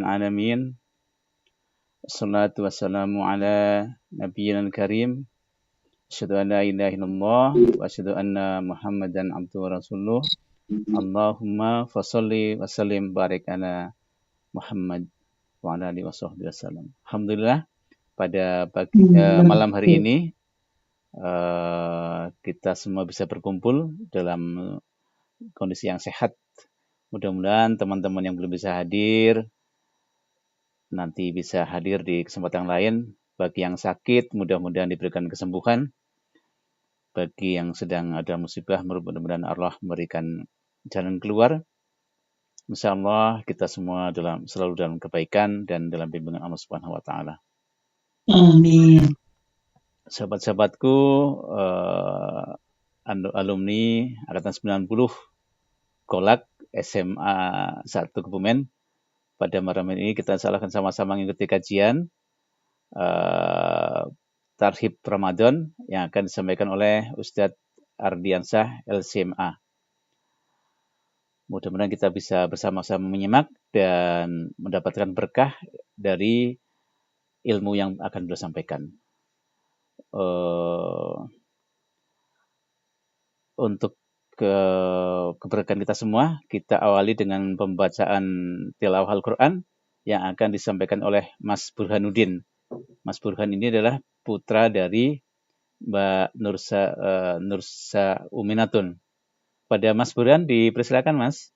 Alamin. Assalatu wassalamu ala nabiyyina karim. Asyhadu an la ilaha illallah wa asyhadu anna Muhammadan abduhu wa rasuluh. Allahumma fasholli wa sallim barik ala Muhammad wa ala alihi wasallam. Alhamdulillah pada malam hari ini kita semua bisa berkumpul dalam kondisi yang sehat. Mudah-mudahan teman-teman yang belum bisa hadir nanti bisa hadir di kesempatan lain. Bagi yang sakit, mudah-mudahan diberikan kesembuhan. Bagi yang sedang ada musibah, mudah-mudahan Allah memberikan jalan keluar. Insyaallah kita semua selalu dalam kebaikan dan dalam bimbingan Allah Subhanahu wa taala. Amin. Sahabat-sahabatku, alumni angkatan 90 Kolak SMA 1 Kebumen. Pada malam ini kita akan sama-sama mengikuti kajian Tarhib Ramadan yang akan disampaikan oleh Ustadz Ardiansyah LCMA. Mudah-mudahan kita bisa bersama-sama menyimak dan mendapatkan berkah dari ilmu yang akan beliau sampaikan. Untuk keberkahan kita semua, kita awali dengan pembacaan tilawah Al-Quran yang akan disampaikan oleh Mas Burhanuddin. Mas Burhan ini adalah putra dari Mbak Nursa Uminatun. Pada Mas Burhan dipersilakan, Mas.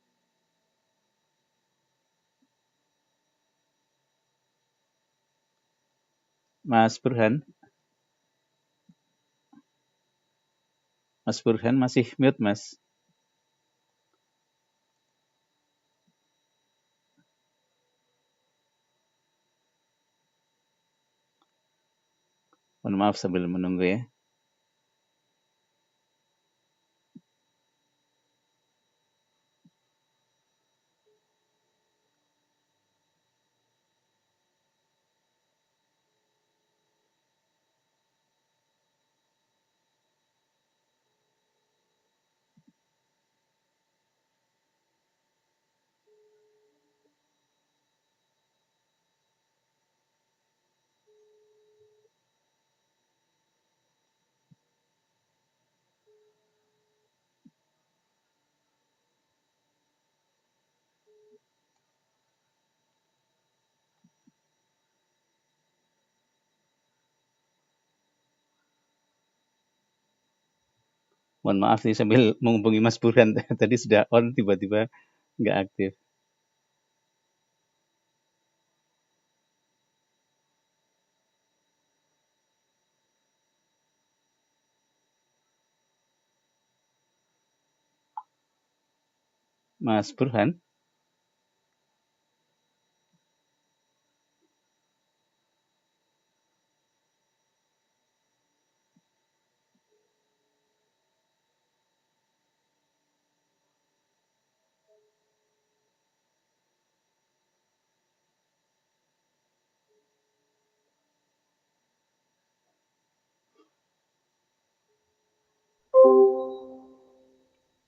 Mas Burhan. Mas Burhan masih mute, Mas. Mohon maaf sambil menunggu ya. Mohon maaf nih sambil menghubungi Mas Burhan. Tadi sudah on, tiba-tiba nggak aktif. Mas Burhan.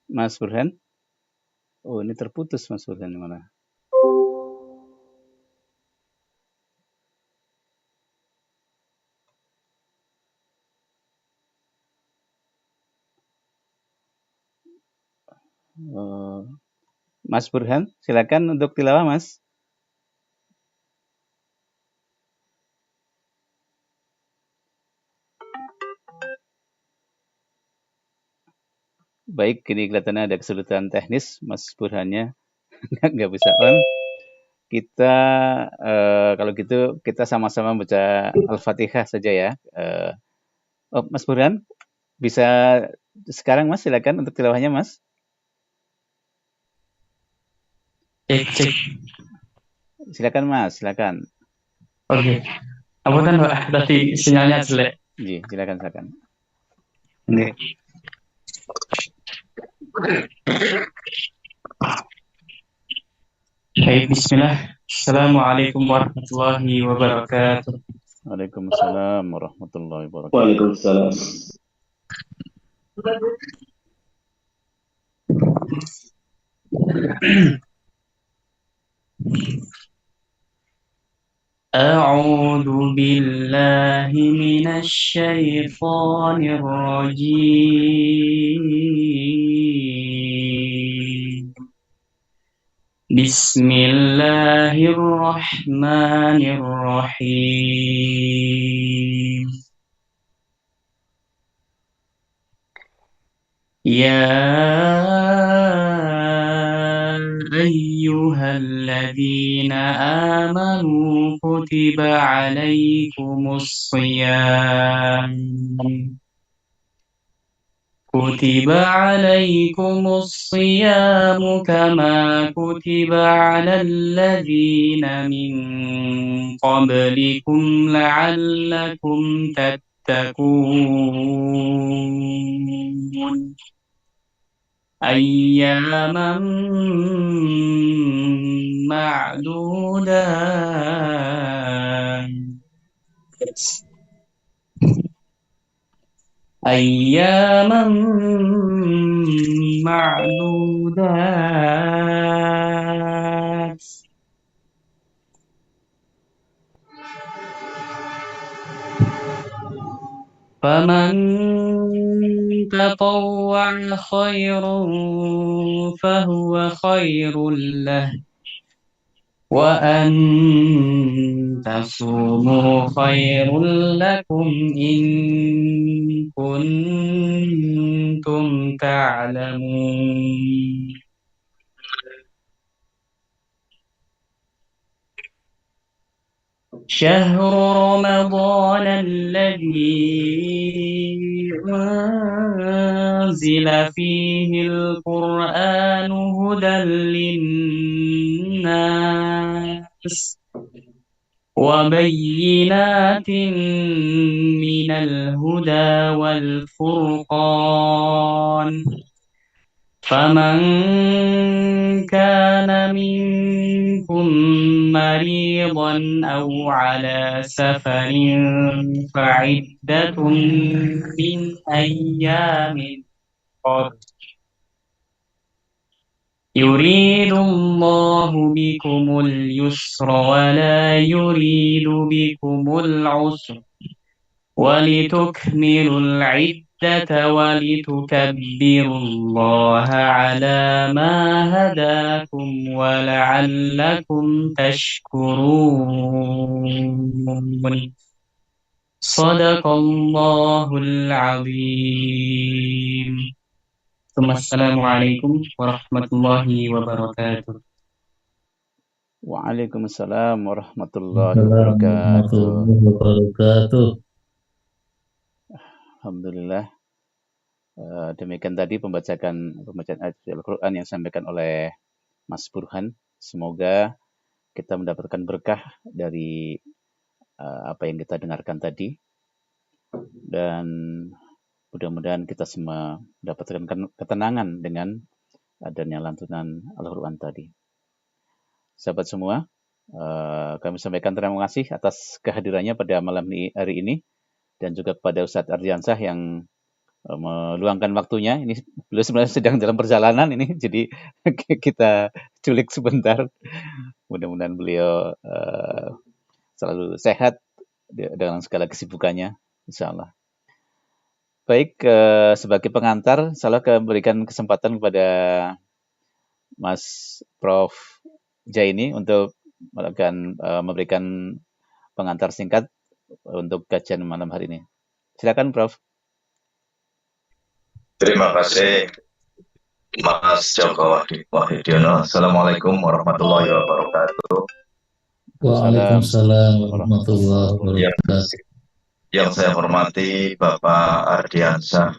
Mas Burhan. Oh, ini terputus Mas Burhan mana? Mas Burhan, silakan untuk tilawah, Mas. Baik, ini kelihatannya ada kesulitan teknis, Mas Burhannya nggak bisa on. Kita kalau gitu kita sama-sama baca Al-Fatihah saja ya. Mas Burhan, bisa sekarang Mas, silakan untuk tilawahnya, Mas. Cek. Silakan Mas, silakan. Oke. Apa kan Pak? Tadi sinyalnya jelek. Iya, silakan. Oke. Baik, bismillah. Assalamualaikum warahmatullahi wabarakatuh. Waalaikumsalam warahmatullahi wabarakatuh. Waalaikumsalam. أعوذ بالله من الشيطان الرجيم بسم الله الرحمن الرحيم يا أيها الذين آمنوا كتب عليكم الصيام كما كتب على الذين من قبلكم لعلكم تتقون أياما معدودات أياما معدودات فمن تطوع خيرا فهو خير له وأن تصوموا خير لكم إن كنتم تعلمون شهر رمضان الذي أنزل فيه القرآن هدى للناس وبينات من الهدى والفرقان فمن كان منكم مريضا أو على سفر فعدة من أيام أخر يريد الله بكم اليسر ولا يريد بكم العسر ولتكملوا العدة ولتكبروا الله على ما هداكم ولعلكم تشكرون صدق الله العظيم ثم السلام عليكم ورحمة الله وبركاته. Waalaikumsalam warahmatullahi Assalamualaikum wabarakatuh. warahmatullahi wabarakatuh. Alhamdulillah. Demikian tadi pembacaan ayat Al-Quran yang disampaikan oleh Mas Burhan. Semoga kita mendapatkan berkah dari apa yang kita dengarkan tadi. Dan mudah-mudahan kita semua mendapatkan ketenangan dengan adanya lantunan Al-Quran tadi. Sahabat semua, kami sampaikan terima kasih atas kehadirannya pada malam hari ini. Dan juga kepada Ustadz Ardiansah yang meluangkan waktunya. Ini beliau sebenarnya sedang dalam perjalanan ini, jadi kita culik sebentar. Mudah-mudahan beliau selalu sehat dengan segala kesibukannya, insya Allah. Baik, sebagai pengantar, saya berikan kesempatan kepada Mas Prof. Jaini untuk memberikan pengantar singkat untuk kajian malam hari ini. Silakan, Prof. Terima kasih Mas Joko Wahidiono. Assalamualaikum warahmatullahi wabarakatuh. Waalaikumsalam warahmatullahi wabarakatuh. Yang saya hormati Bapak Ardiansah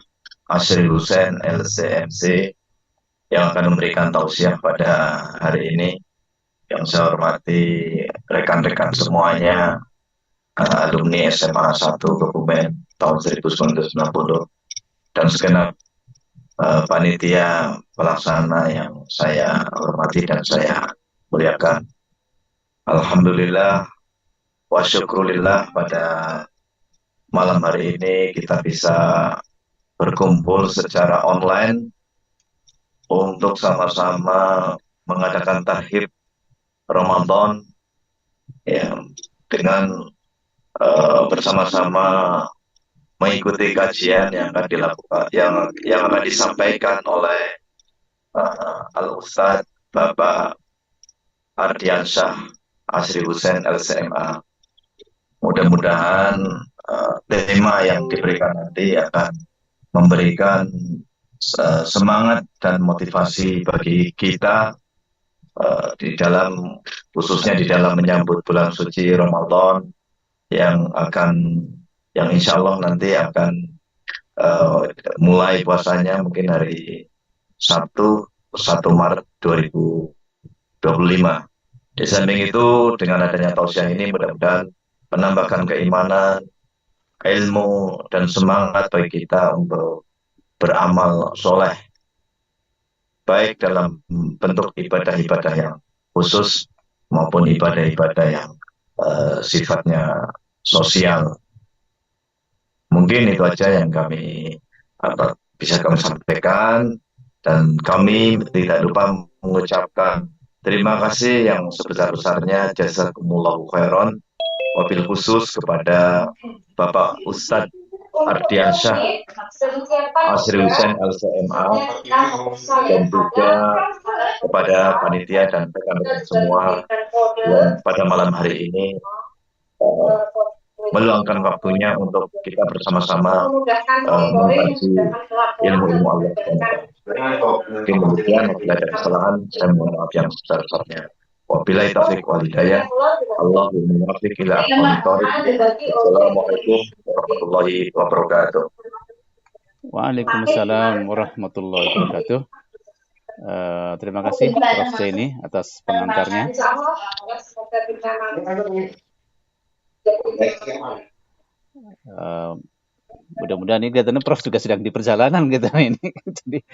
Asri Hussein LCMC yang akan memberikan tausiah pada hari ini. Yang saya hormati rekan-rekan semuanya, alumni SMA 1 Kebumen tahun 1990 dan segenap panitia pelaksana yang saya hormati dan saya muliakan. Alhamdulillah wa syukurillah, pada malam hari ini kita bisa berkumpul secara online untuk sama-sama mengadakan tahib Ramadan, ya, dengan bersama-sama mengikuti kajian yang akan dilakukan, yang akan disampaikan oleh Al-Ustadz Bapak Ardiansyah Asri Hussein LCMA. Mudah-mudahan tema yang diberikan nanti akan memberikan semangat dan motivasi bagi kita di dalam, khususnya di dalam menyambut bulan suci Ramadan yang insya Allah nanti akan mulai puasanya mungkin hari Sabtu 1 Maret 2025. Di samping itu, dengan adanya tausiah ini mudah-mudahan menambahkan keimanan, ilmu, dan semangat bagi kita untuk beramal soleh, baik dalam bentuk ibadah-ibadah yang khusus maupun ibadah-ibadah yang sifatnya sosial. Mungkin itu aja yang bisa kami sampaikan, dan kami tidak lupa mengucapkan terima kasih yang sebesar-besarnya jazakumullahu khairan, wabil khusus kepada Bapak Ustadz Ardiansyah Asri Hussein LCMA, dan juga kepada panitia dan rekan-rekan semua yang pada malam hari ini meluangkan waktunya untuk kita bersama-sama mengkaji ilmu-ilmu Allah. Mungkin demikian, apabila ada kesalahan saya mohon maaf yang sebesar-besarnya. Wabillahi taufiq wal hidayah. Allahumma muwaffiq ila aqwamit thoriq. Assalamualaikum warahmatullahi wabarakatuh. Waalaikumsalam warahmatullahi wabarakatuh. Terima kasih Prof. Zaini atas pengantarnya. Mudah-mudahan ini kelihatannya Prof juga sedang di perjalanan gitu ini. Jadi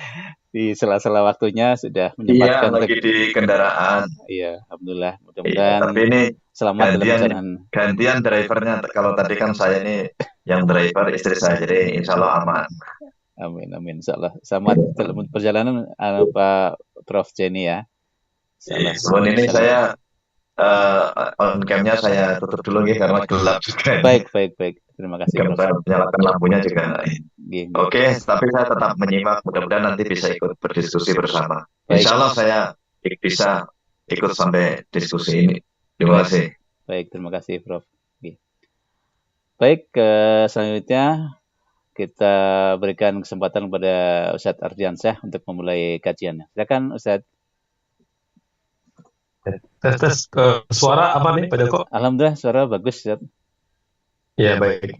di sela-sela waktunya sudah menyempatkan. Iya, lagi di kendaraan. Iya, alhamdulillah. Mudah-mudahan tapi ini selamat dalam perjalanan. Gantian drivernya. Kalau tadi kan saya ini yang driver, istri saya, jadi insya Allah aman. Amin, amin. Insya Allah. Selamat dalam perjalanan Pak Prof. Zaini ya. Sebelum ini saya on cam-nya saya tutup dulu ya, karena gelap juga. Baik. Terima kasih. Saya menyalakan lampunya juga. Oke, tapi saya tetap menyimak. Mudah-mudahan nanti bisa ikut berdiskusi bersama. Insya Allah saya bisa ikut sampai diskusi ini. Terima kasih. Baik, terima kasih Prof. Baik, selanjutnya kita berikan kesempatan kepada Ustadz Ardiansyah untuk memulai kajiannya. Silakan Ustadz. Tes suara apa nih Pak Joko? Alhamdulillah suara bagus Ustadz. Ya, baik.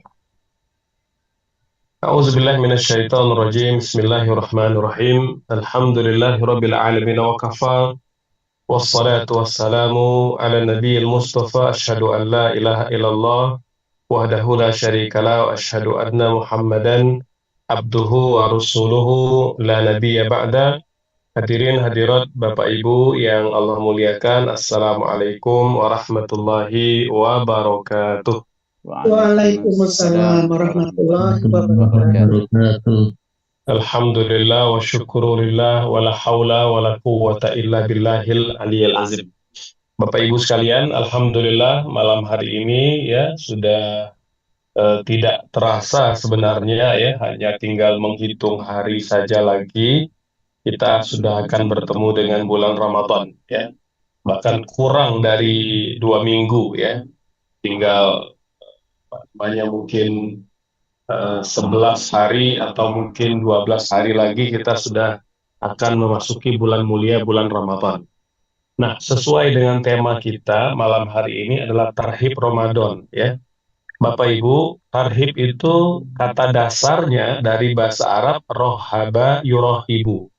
A'udzubillahi minasyaitonirrajim. Bismillahirrahmanirrahim. Alhamdulillahirabbil alamin wa kafa. Wassalatu wassalamu ala nabiyil mustafa. Asyhadu an la ilaha illallah wahdahu la syarikalah wa asyhadu anna Muhammadan abduhu wa rasuluhu la nabiyya ba'da. Hadirin hadirat Bapak Ibu yang Allah muliakan, Assalamualaikum warahmatullahi wabarakatuh. Waalaikumsalam warahmatullahi wabarakatuh. Alhamdulillah wa syukurillah wa la hawla wa la quwwata illa billahil aliyil azim. Bapak Ibu sekalian, alhamdulillah malam hari ini ya sudah tidak terasa sebenarnya ya, hanya tinggal menghitung hari saja lagi kita sudah akan bertemu dengan bulan Ramadan ya. Bahkan kurang dari 2 minggu ya. Tinggal banyak mungkin 11 hari atau mungkin 12 hari lagi kita sudah akan memasuki bulan mulia, bulan Ramadan. Nah, sesuai dengan tema kita malam hari ini adalah Tarhib Ramadan ya. Bapak Ibu, tarhib itu kata dasarnya dari bahasa Arab rohaba yurohibu.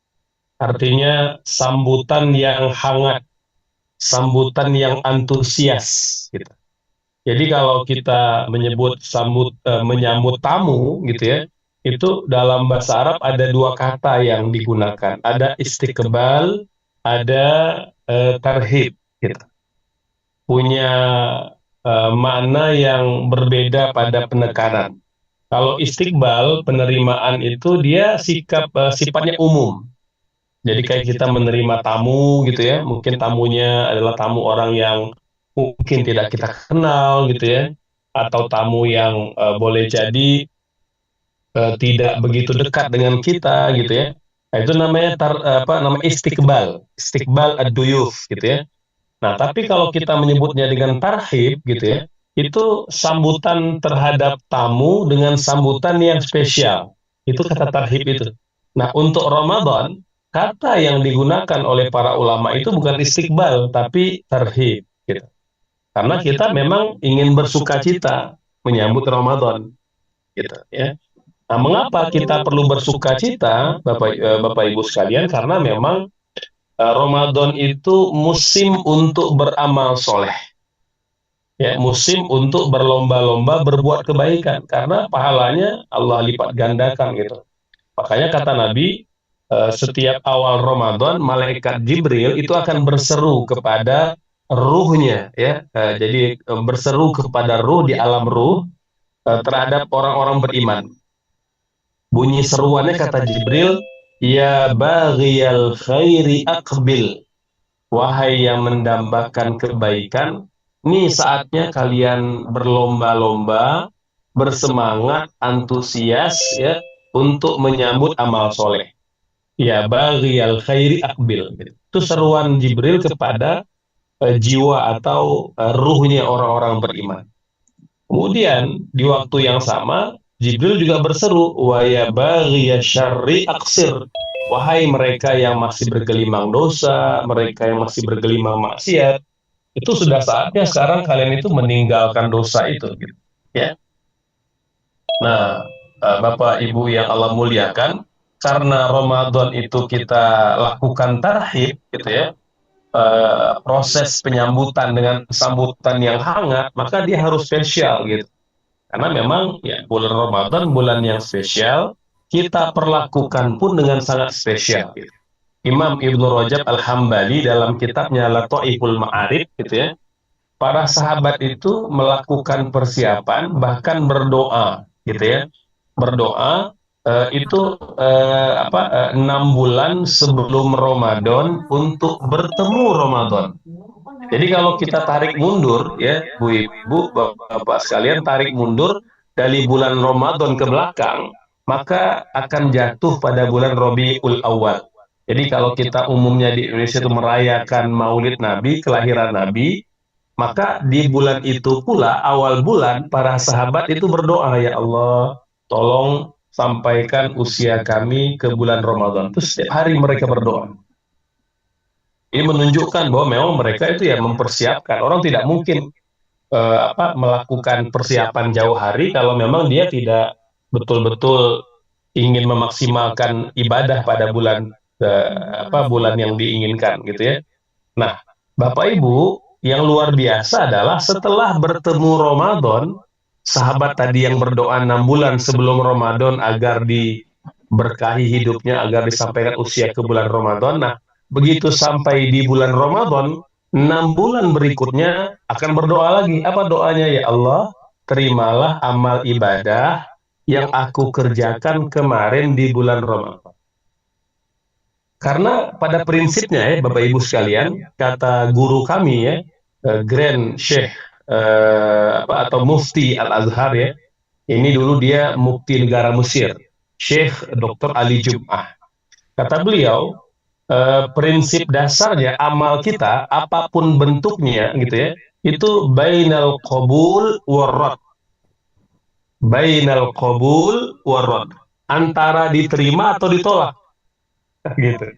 Artinya sambutan yang hangat, sambutan yang antusias gitu. Jadi kalau kita menyambut tamu gitu ya, itu dalam bahasa Arab ada 2 kata yang digunakan. Ada istiqbal, ada tarhib gitu. Punya makna yang berbeda pada penekanan. Kalau istiqbal, penerimaan itu dia sifatnya umum. Jadi kayak kita menerima tamu gitu ya, mungkin tamunya adalah tamu orang yang mungkin tidak kita kenal gitu ya, atau tamu yang boleh jadi tidak begitu dekat dengan kita gitu ya. Nah, itu namanya istiqbal ad-duyuf gitu ya. Nah, tapi kalau kita menyebutnya dengan tarhib gitu ya, itu sambutan terhadap tamu dengan sambutan yang spesial. Itu kata tarhib itu. Nah, untuk Ramadan, kata yang digunakan oleh para ulama itu bukan istiqbal, tapi tarhib gitu. Karena kita memang ingin bersukacita menyambut Ramadan gitu ya. Nah, mengapa kita perlu bersukacita, Bapak Ibu sekalian? Karena memang Ramadan itu musim untuk beramal soleh, ya, musim untuk berlomba-lomba berbuat kebaikan, karena pahalanya Allah lipat gandakan gitu. Makanya kata Nabi, setiap awal Ramadan, malaikat Jibril itu akan berseru kepada ruhnya, ya, jadi berseru kepada ruh di alam ruh terhadap orang-orang beriman. Bunyi seruannya kata Jibril, ya baghiyal khairi aqbil. Wahai yang mendambakan kebaikan, ini saatnya kalian berlomba-lomba, bersemangat, antusias ya untuk menyambut amal soleh. Ya baghiyal khairi aqbil. Itu seruan Jibril kepada jiwa atau ruhnya orang-orang beriman. Kemudian di waktu yang sama Jibril juga berseru, wa ya baghiya syarri aqsir. Wahai mereka yang masih bergelimang dosa, mereka yang masih bergelimang maksiat, itu sudah saatnya sekarang kalian itu meninggalkan dosa itu, gitu. Ya. Nah, Bapak Ibu yang Allah muliakan, karena Ramadan itu kita lakukan tarhib, gitu ya, proses penyambutan dengan sambutan yang hangat, maka dia harus spesial, gitu. Karena memang ya bulan Ramadan bulan yang spesial, kita perlakukan pun dengan sangat spesial. Gitu. Imam Ibnu Rajab Al-Hambali dalam kitabnya Lataiful Ma'arif gitu ya, para sahabat itu melakukan persiapan bahkan berdoa gitu ya, berdoa itu 6 bulan sebelum Ramadan untuk bertemu Ramadan. Jadi kalau kita tarik mundur ya, Bu Ibu, Bapak sekalian tarik mundur dari bulan Ramadan ke belakang, maka akan jatuh pada bulan Rabiul Awal. Jadi kalau kita umumnya di Indonesia itu merayakan Maulid Nabi, kelahiran Nabi, maka di bulan itu pula awal bulan para sahabat itu berdoa, ya Allah, tolong sampaikan usia kami ke bulan Ramadan. Terus setiap hari mereka berdoa. Ini menunjukkan bahwa memang mereka itu ya mempersiapkan. Orang tidak mungkin melakukan persiapan jauh hari kalau memang dia tidak betul-betul ingin memaksimalkan ibadah pada bulan bulan yang diinginkan gitu ya. Nah, Bapak Ibu, yang luar biasa adalah setelah bertemu Ramadan, sahabat tadi yang berdoa 6 bulan sebelum Ramadan agar diberkahi hidupnya, agar disampaikan usia ke bulan Ramadan. Nah, begitu sampai di bulan Ramadan, 6 bulan berikutnya akan berdoa lagi. Apa doanya? Ya Allah, terimalah amal ibadah yang aku kerjakan kemarin di bulan Ramadan. Karena pada prinsipnya ya Bapak Ibu sekalian, kata guru kami ya, Grand Sheikh atau Mufti Al-Azhar ya, ini dulu dia Mufti negara Mesir, Sheikh Dr. Ali Jum'ah. Kata beliau, prinsip dasarnya amal kita apapun bentuknya gitu ya, itu bainal qabul warad. Bainal qabul warad. Antara diterima atau ditolak. Gitu.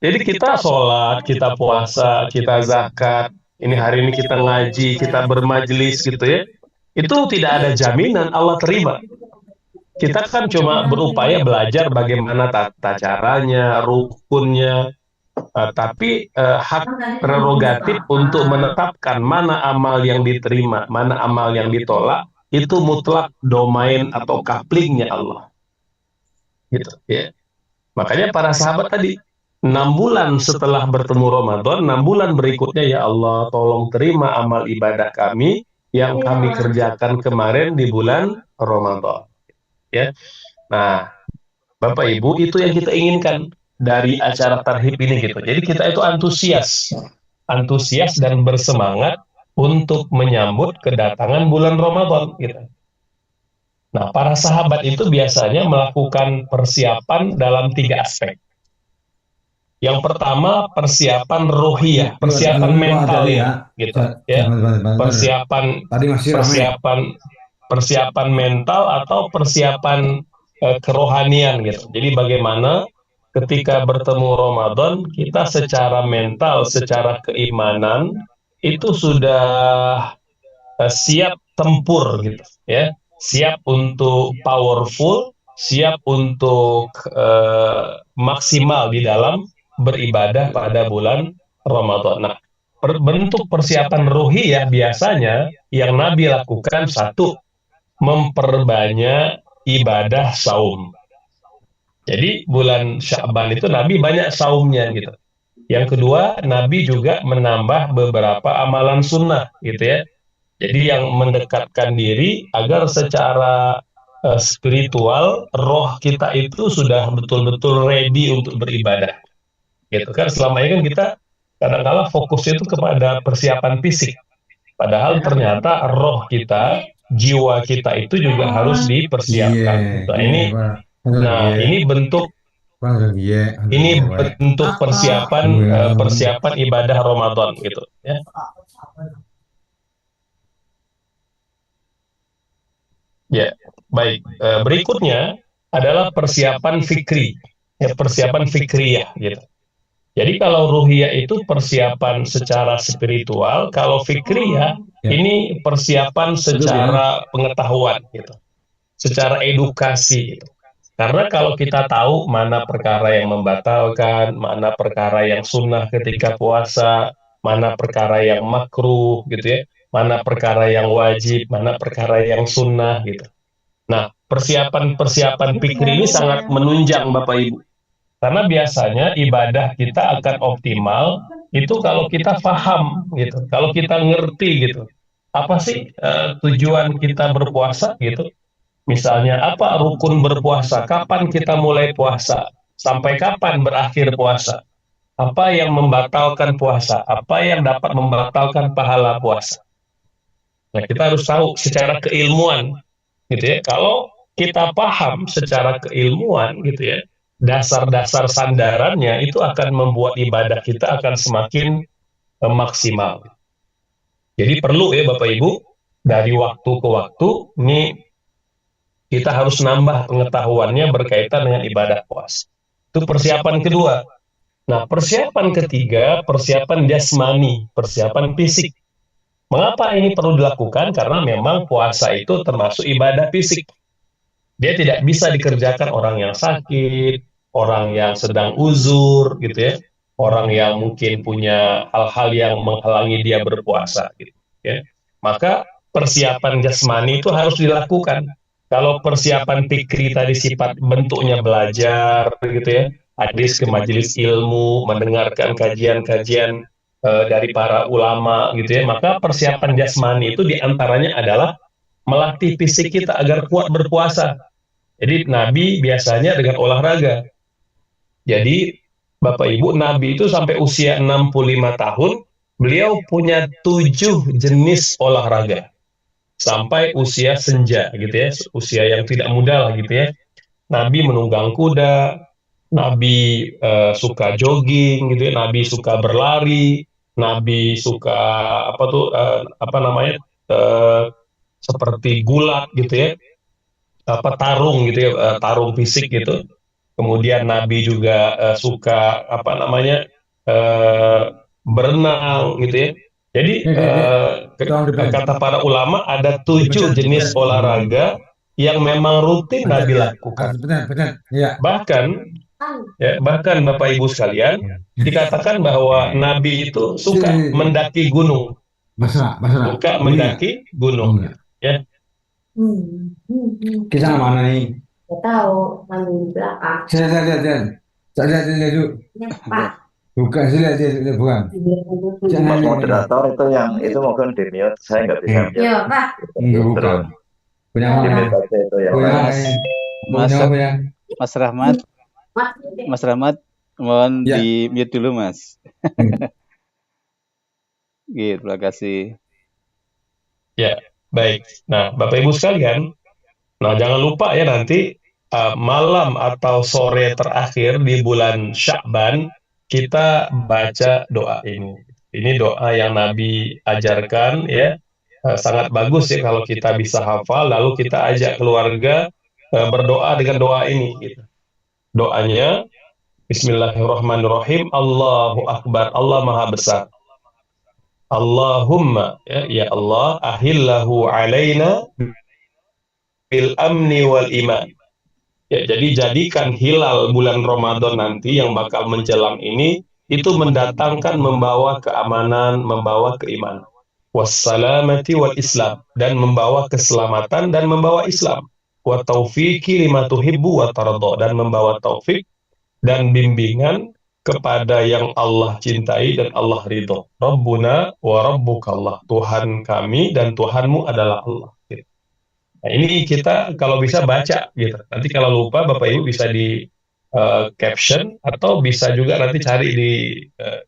Jadi kita sholat, kita puasa, kita zakat, ini hari ini kita ngaji, kita bermajelis gitu ya, itu tidak ada jaminan Allah terima. Kita kan cuma berupaya belajar bagaimana tata caranya, rukunnya, tapi hak prerogatif untuk menetapkan mana amal yang diterima, mana amal yang ditolak, itu mutlak domain atau kaplingnya Allah. Gitu ya. Makanya para sahabat tadi 6 bulan setelah bertemu Ramadan, 6 bulan berikutnya, ya Allah, tolong terima amal ibadah kami yang kami kerjakan kemarin di bulan Ramadan. Ya. Nah, Bapak Ibu, itu yang kita inginkan dari acara tarhib ini gitu. Jadi kita itu antusias dan bersemangat untuk menyambut kedatangan bulan Ramadan gitu. Nah, para sahabat itu biasanya melakukan persiapan dalam 3 aspek. Yang pertama persiapan ruhiyah, persiapan mental ya, gitu ya. Persiapan persiapan mental atau persiapan kerohanian gitu. Jadi bagaimana ketika bertemu Ramadan kita secara mental, secara keimanan itu sudah siap tempur gitu ya. Siap untuk powerful, siap untuk maksimal di dalam beribadah pada bulan Ramadan. Nah, bentuk persiapan ruhiyah biasanya yang Nabi lakukan satu, memperbanyak ibadah saum. Jadi bulan Sya'ban itu Nabi banyak saumnya gitu. Yang kedua, Nabi juga menambah beberapa amalan sunnah gitu ya. Jadi yang mendekatkan diri agar secara spiritual roh kita itu sudah betul-betul ready untuk beribadah. Gitu kan selama ini kan kita kadang-kala fokusnya itu kepada persiapan fisik. Padahal ternyata roh kita, jiwa kita itu juga harus dipersiapkan. Ini bentuk persiapan ibadah Ramadan gitu ya. Ya, baik. Berikutnya adalah persiapan fikri, ya persiapan fikriyah gitu. Jadi kalau ruhiyah itu persiapan secara spiritual, kalau fikriyah ini persiapan secara pengetahuan gitu, secara edukasi gitu. Karena kalau kita tahu mana perkara yang membatalkan, mana perkara yang sunnah ketika puasa, mana perkara yang makruh gitu ya, mana perkara yang wajib, mana perkara yang sunnah gitu. Nah, persiapan fikri ini sangat menunjang Bapak Ibu. Karena biasanya ibadah kita akan optimal itu kalau kita paham gitu, kalau kita ngerti gitu. Apa sih tujuan kita berpuasa gitu? Misalnya apa rukun berpuasa? Kapan kita mulai puasa? Sampai kapan berakhir puasa? Apa yang membatalkan puasa? Apa yang dapat membatalkan pahala puasa? Nah, kita harus tahu secara keilmuan gitu ya. Kalau kita paham secara keilmuan gitu ya, dasar-dasar sandarannya itu akan membuat ibadah kita akan semakin maksimal. Jadi perlu ya Bapak Ibu, dari waktu ke waktu ini kita harus nambah pengetahuannya berkaitan dengan ibadah puasa. Itu persiapan kedua. Nah, persiapan ketiga, persiapan jasmani, persiapan fisik. Mengapa ini perlu dilakukan? Karena memang puasa itu termasuk ibadah fisik. Dia tidak bisa dikerjakan orang yang sakit, orang yang sedang uzur, gitu ya, orang yang mungkin punya hal-hal yang menghalangi dia berpuasa, gitu ya. Maka persiapan jasmani itu harus dilakukan. Kalau persiapan fikri tadi sifat bentuknya belajar, gitu ya, hadis ke majelis ilmu, mendengarkan kajian-kajian dari para ulama, gitu ya. Maka persiapan jasmani itu diantaranya adalah melatih fisik kita agar kuat berpuasa. Jadi Nabi biasanya dengan olahraga. Jadi Bapak Ibu, Nabi itu sampai usia 65 tahun, beliau punya 7 jenis olahraga. Sampai usia senja gitu ya, usia yang tidak muda lah gitu ya. Nabi menunggang kuda, Nabi suka jogging gitu ya, Nabi suka berlari, Nabi suka seperti gulat gitu ya, tarung gitu ya, tarung fisik gitu. Kemudian Nabi juga suka berenang gitu ya. Jadi kata para ulama ada 7 jenis olahraga yang memang rutin Nabi lakukan. Bahkan Bapak Ibu sekalian dikatakan bahwa Nabi itu suka mendaki gunung. Suka mendaki gunung. Ya. Kita mana nih? Gak tahu, mandi di belakang. Saya dulu. Bukan sih, bukan. Mas moderator itu mungkin di mute, saya nggak bisa. Iya, Pak. Bukan. Punya itu yang Mas Rahmat, Mas Rahmat, mohon di mute dulu Mas. Gitu, terima kasih. Ya, baik. Nah, Bapak Ibu sekalian, nah jangan lupa ya nanti malam atau sore terakhir di bulan Sya'ban kita baca doa ini. Ini doa yang Nabi ajarkan ya. Sangat bagus ya kalau kita bisa hafal lalu kita ajak keluarga berdoa dengan doa ini gitu. Doanya Bismillahirrahmanirrahim. Allahu Akbar. Allah Maha Besar. Allahumma ya Allah ahillahu alaina bil amni wal iman. Ya, jadi jadikan hilal bulan Ramadan nanti yang bakal menjelang ini itu mendatangkan membawa keamanan, membawa keimanan. Wassalamati wal Islam, dan membawa keselamatan dan membawa Islam. Wa taufiqi lima tuhibbu wa tarda, dan membawa taufik dan bimbingan kepada yang Allah cintai dan Allah ridho. Rabbuna wa rabbukallah, Tuhan kami dan Tuhanmu adalah Allah. Nah, ini kita kalau bisa baca gitu. Nanti kalau lupa Bapak Ibu bisa di caption atau bisa juga nanti cari di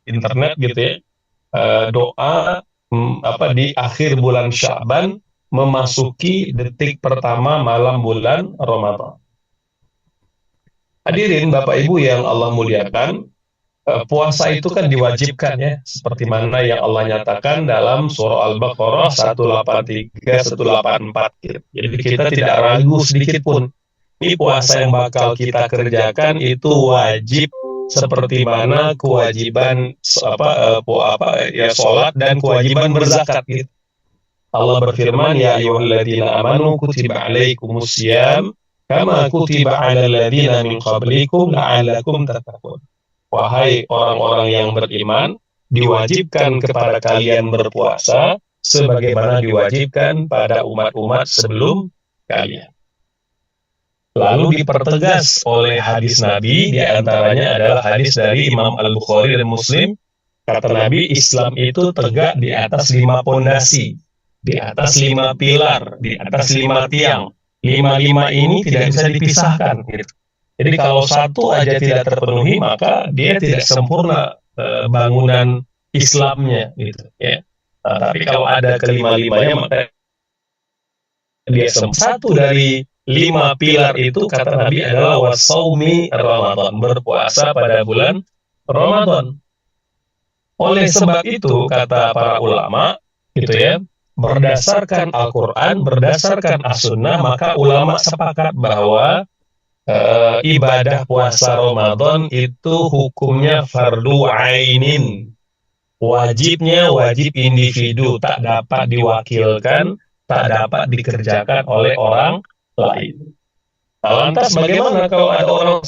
internet gitu ya. Doa di akhir bulan Sya'ban memasuki detik pertama malam bulan Ramadan. Hadirin Bapak Ibu yang Allah muliakan, puasa itu kan diwajibkan ya, seperti mana yang Allah nyatakan dalam surah Al-Baqarah 183, 184 gitu. Jadi kita tidak ragu sedikit pun. Ini puasa yang bakal kita kerjakan itu wajib seperti mana kewajiban sholat dan kewajiban berzakat gitu. Allah berfirman, ya ayyuhalladzina amanu kutiba alaikumusiyam kama kutiba alal ladzina min qablikum la'allakum tattaqun. Wahai orang-orang yang beriman, diwajibkan kepada kalian berpuasa sebagaimana diwajibkan pada umat-umat sebelum kalian. Lalu dipertegas oleh hadis Nabi, diantaranya adalah hadis dari Imam Al-Bukhari dan Muslim. Kata Nabi, Islam itu tegak di atas 5 pondasi, di atas 5 pilar, di atas 5 tiang. 5-5 ini tidak bisa dipisahkan gitu. Jadi kalau satu aja tidak terpenuhi, maka dia tidak sempurna bangunan Islamnya, gitu ya. Nah, tapi kalau ada kelima-limanya, maka dia satu dari 5 pilar itu kata Nabi adalah wasaumi Ramadan, berpuasa pada bulan Ramadan. Oleh sebab itu kata para ulama, gitu ya, berdasarkan Al-Quran, berdasarkan As-Sunnah, maka ulama sepakat bahwa ibadah puasa Ramadan itu hukumnya fardu ainin. Wajibnya wajib individu, tak dapat diwakilkan, tak dapat dikerjakan oleh orang lain. Nah, lantas bagaimana kalau ada orang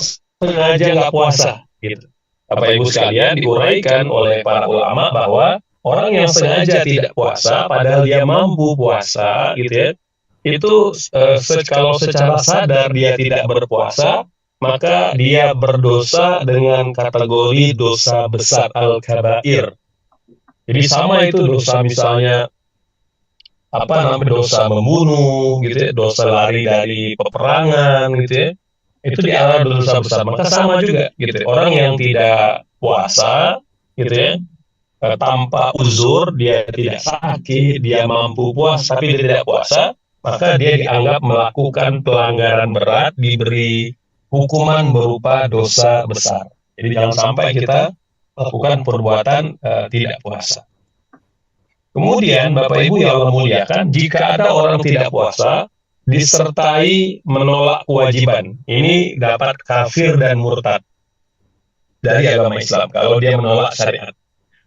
sengaja nggak puasa? Gitu. Bapak Ibu sekalian, diuraikan oleh para ulama bahwa orang yang sengaja tidak puasa, padahal dia mampu puasa, gitu ya, itu kalau secara sadar dia tidak berpuasa, maka dia berdosa dengan kategori dosa besar al-kabair. Jadi sama itu dosa misalnya dosa membunuh gitu ya, dosa lari dari peperangan gitu ya. Itu dianggap dosa besar. Maka sama juga gitu ya. Orang yang tidak puasa gitu ya, tanpa uzur, dia tidak sakit, dia mampu puasa tapi dia tidak puasa, maka dia dianggap melakukan pelanggaran berat, diberi hukuman berupa dosa besar. Jadi jangan sampai kita lakukan perbuatan tidak puasa. Kemudian Bapak Ibu yang Allah muliakan, jika ada orang tidak puasa disertai menolak kewajiban, ini dapat kafir dan murtad dari agama Islam kalau dia menolak syariat.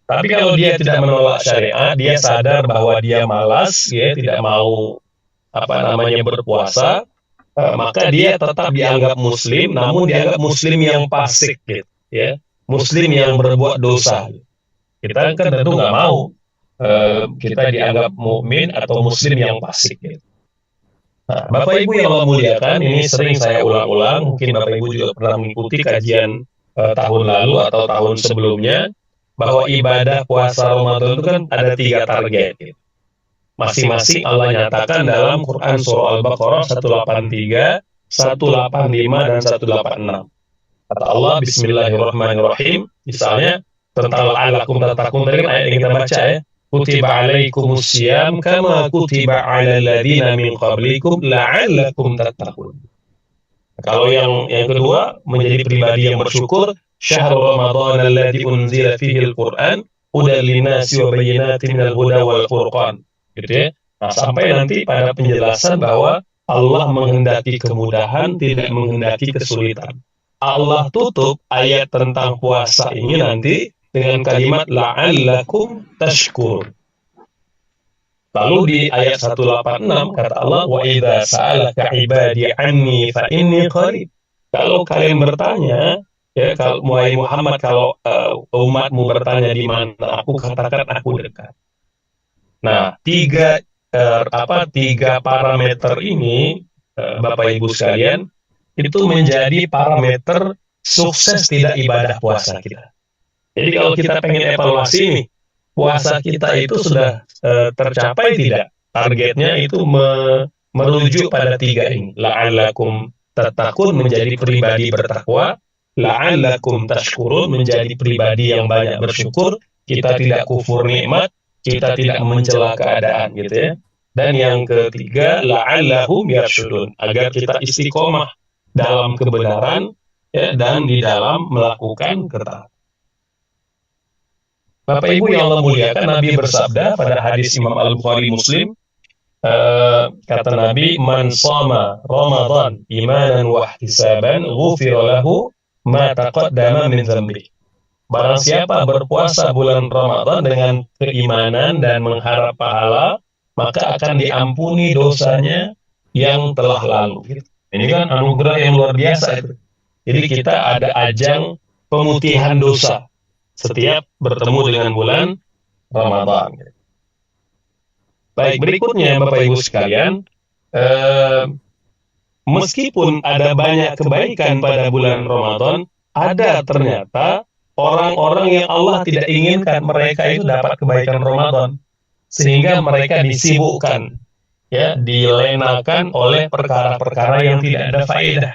Tapi kalau dia tidak menolak syariat, dia sadar bahwa dia malas, dia tidak mau berpuasa, maka dia tetap dianggap muslim, namun dianggap muslim yang fasik, gitu, ya, muslim yang berbuat dosa. Kita kan tentu nggak mau kita dianggap mukmin atau muslim yang fasik. Gitu. Nah, Bapak Ibu yang Allah muliakan, ini sering saya ulang-ulang, mungkin Bapak Ibu juga pernah mengikuti kajian tahun lalu atau tahun sebelumnya, bahwa ibadah puasa Ramadan itu kan ada 3 target. Gitu. Masing-masing Allah nyatakan dalam Quran surah Al-Baqarah 183, 185, dan 186. Kata Allah, Bismillahirrahmanirrahim, misalnya tentang la'allakum tattaqun, tadi kan ayat yang kita baca ya, kutiba alaikumus syiyam kama kutiba alal ladzina min qablikum la'allakum tattaqun. Kalau yang kedua menjadi pribadi yang bersyukur, syahrul ramadhan alladzi unzila fihi al-Qur'an hudan linnasi wa bayyinatin minal huda wal furqan. Gitu ya. Nah, sampai nanti pada penjelasan bahwa Allah menghendaki kemudahan, tidak menghendaki kesulitan. Allah tutup ayat tentang puasa ini nanti dengan kalimat la'allakum tashkurun. Lalu di ayat 186 kata Allah, wa idza sa'alaka ibadi anni fa inni qarib. Kalau kalian bertanya, ya kalau Muhammad, kalau umatmu bertanya di mana aku, katakan aku dekat. Nah, tiga parameter ini, Bapak Ibu sekalian, itu menjadi parameter sukses tidak ibadah puasa kita. Jadi kalau kita pengen evaluasi nih, puasa kita itu sudah tercapai tidak? Targetnya itu merujuk pada tiga ini. La'allakum tattaqun, menjadi pribadi bertakwa. La'allakum tashkurun, menjadi pribadi yang banyak bersyukur. Kita tidak kufur nikmat, kita tidak mencela keadaan, gitu ya. Dan yang ketiga, la'allahum yarsyudun, agar kita istiqomah dalam kebenaran, ya, dan di dalam melakukan ketaatan. Bapak Ibu yang Allah muliakan, Nabi bersabda pada hadis Imam Al-Bukhari Muslim, kata Nabi, man shoma Ramadan imanan wa ihtisaban ghufira lahu ma taqaddama min dzambi. Barang siapa berpuasa bulan Ramadan dengan keimanan dan mengharap pahala, maka akan diampuni dosanya yang telah lalu. Ini kan anugerah yang luar biasa itu. Jadi kita ada ajang pemutihan dosa setiap bertemu dengan bulan Ramadan. Baik, berikutnya Bapak Ibu sekalian, meskipun ada banyak kebaikan pada bulan Ramadan, ada ternyata orang-orang yang Allah tidak inginkan mereka itu dapat kebaikan Ramadan, sehingga mereka disibukkan, ya, dilenakan oleh perkara-perkara yang tidak ada faedah.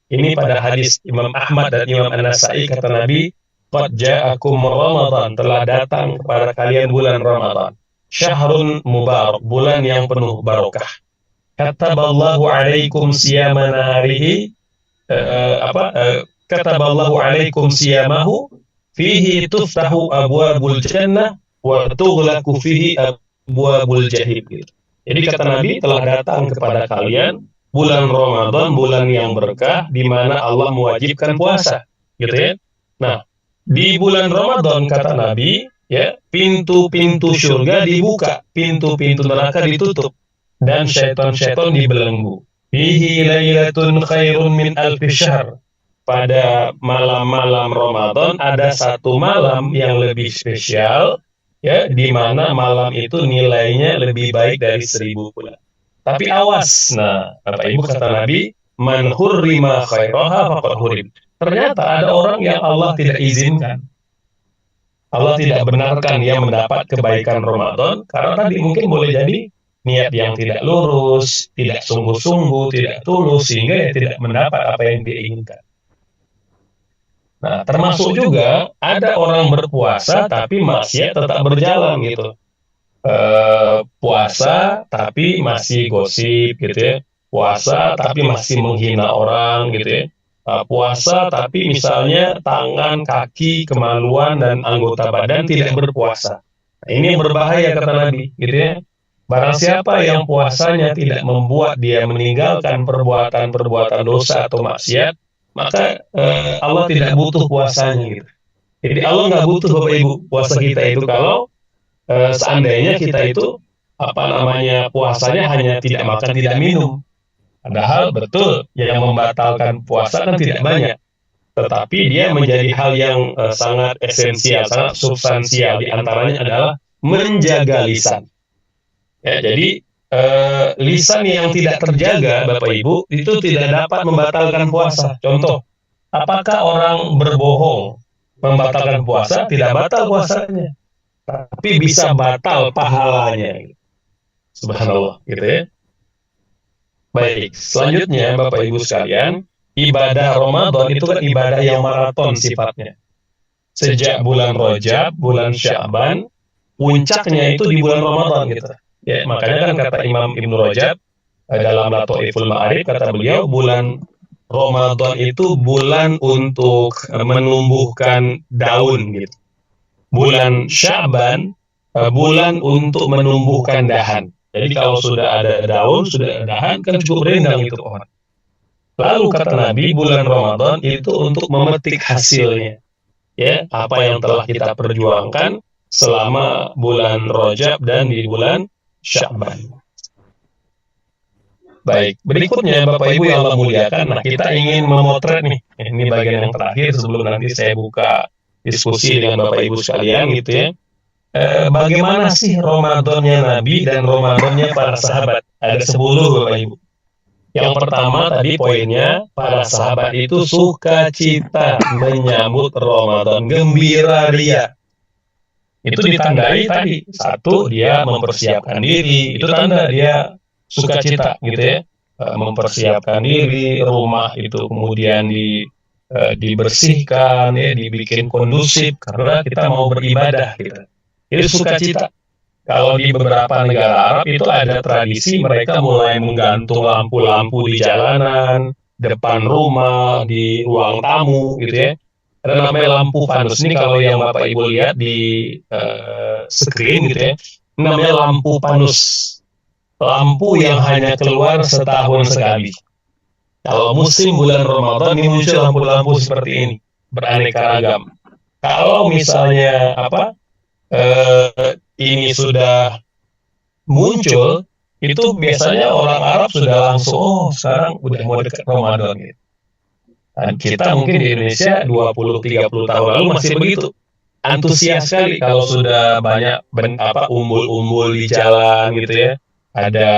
Ini pada hadis Imam Ahmad dan Imam An-Nasai, kata Nabi, qad ja'akum Ramadan, telah datang kepada kalian bulan Ramadan. Syahrun mubarak, bulan yang penuh barokah. Kataballahu alaikum siyama naharihi, kataballahu alaikum siyamahu, fihi tuftahu abwabul jannah, wa tughlaqu fihi abwabul jahim. Jadi kata Nabi, telah datang kepada kalian bulan Ramadan, bulan yang berkah, di mana Allah mewajibkan puasa, gitu ya. Nah, di bulan Ramadan, kata Nabi, ya, pintu-pintu surga dibuka, pintu-pintu neraka ditutup, dan syaitan-syaitan dibelenggu. Fihi lailatun khairun min alfi syahr. Pada malam-malam Ramadan ada satu malam yang lebih spesial, ya, di mana malam itu nilainya lebih baik dari 1000 bulan. Tapi awas, nah, Bapak Ibu, kata Nabi, man hurrima khairaha faqad hurim. Ternyata ada orang yang Allah tidak izinkan, Allah tidak benarkan dia mendapat kebaikan Ramadan, karena tadi mungkin boleh jadi niat yang tidak lurus, tidak sungguh-sungguh, tidak tulus, sehingga dia tidak mendapat apa yang dia inginkan. Nah, termasuk juga ada orang berpuasa tapi maksiat tetap berjalan, gitu. Puasa tapi masih gosip, gitu ya. Puasa tapi masih menghina orang, gitu ya. Puasa tapi misalnya tangan, kaki, kemaluan, dan anggota badan tidak berpuasa. Nah, ini yang berbahaya, kata Nabi, gitu ya. Barang siapa yang puasanya tidak membuat dia meninggalkan perbuatan-perbuatan dosa atau maksiat, maka Allah tidak butuh puasanya, gitu. Jadi Allah nggak butuh, Bapak Ibu, puasa kita itu kalau seandainya kita itu puasanya hanya tidak makan, tidak minum. Padahal betul yang membatalkan puasa kan tidak banyak, tetapi dia menjadi hal yang sangat esensial, sangat substansial. Di antaranya adalah menjaga lisan. Ya, jadi lisan yang tidak terjaga, Bapak Ibu, itu tidak dapat membatalkan puasa. Contoh, apakah orang berbohong membatalkan puasa? Tidak batal puasanya, tapi bisa batal pahalanya. Subhanallah, gitu ya. Baik, selanjutnya Bapak Ibu sekalian, ibadah Ramadan itu kan ibadah yang maraton sifatnya. Sejak bulan Rajab, bulan Sya'ban, puncaknya itu di bulan Ramadan gitu. Ya, makanya kan kata Imam Ibnu Rajab dalam Lataiful Ma'arif, kata beliau, bulan Ramadan itu bulan untuk menumbuhkan daun gitu. Bulan Sya'ban bulan untuk menumbuhkan dahan. Jadi kalau sudah ada daun, sudah ada dahan, kan cukup rindang itu pohon. Lalu kata Nabi, bulan Ramadan itu untuk memetik hasilnya. Ya, apa yang telah kita perjuangkan selama bulan Rajab dan di bulan Sya'ban. Baik, berikutnya Bapak Ibu yang Allah muliakan, nah kita ingin memotret nih, ini bagian yang terakhir sebelum nanti saya buka diskusi dengan Bapak Ibu sekalian gitu ya. Bagaimana sih Ramadannya Nabi dan Ramadannya para sahabat? Ada 10 Bapak Ibu. Yang pertama tadi poinnya, para sahabat itu sukacita menyambut Ramadan, gembira ria. Itu ditandai tadi, satu, dia mempersiapkan diri, itu tanda dia sukacita gitu ya, mempersiapkan diri, rumah itu kemudian dibersihkan ya, dibikin kondusif karena kita mau beribadah gitu. Itu sukacita. Kalau di beberapa negara Arab itu ada tradisi mereka mulai menggantung lampu-lampu di jalanan, depan rumah, di ruang tamu gitu ya. Ada namanya lampu fanus. Ini kalau yang Bapak Ibu lihat di screen gitu ya, namanya lampu fanus. Lampu yang hanya keluar setahun sekali. Kalau musim bulan Ramadan ini muncul lampu-lampu seperti ini, beraneka ragam. Kalau misalnya ini sudah muncul, itu biasanya orang Arab sudah langsung, sekarang udah mau dekat Ramadan gitu. Dan kita mungkin di Indonesia 20-30 tahun lalu masih begitu. Antusias sekali kalau sudah banyak umbul-umbul di jalan gitu ya. Ada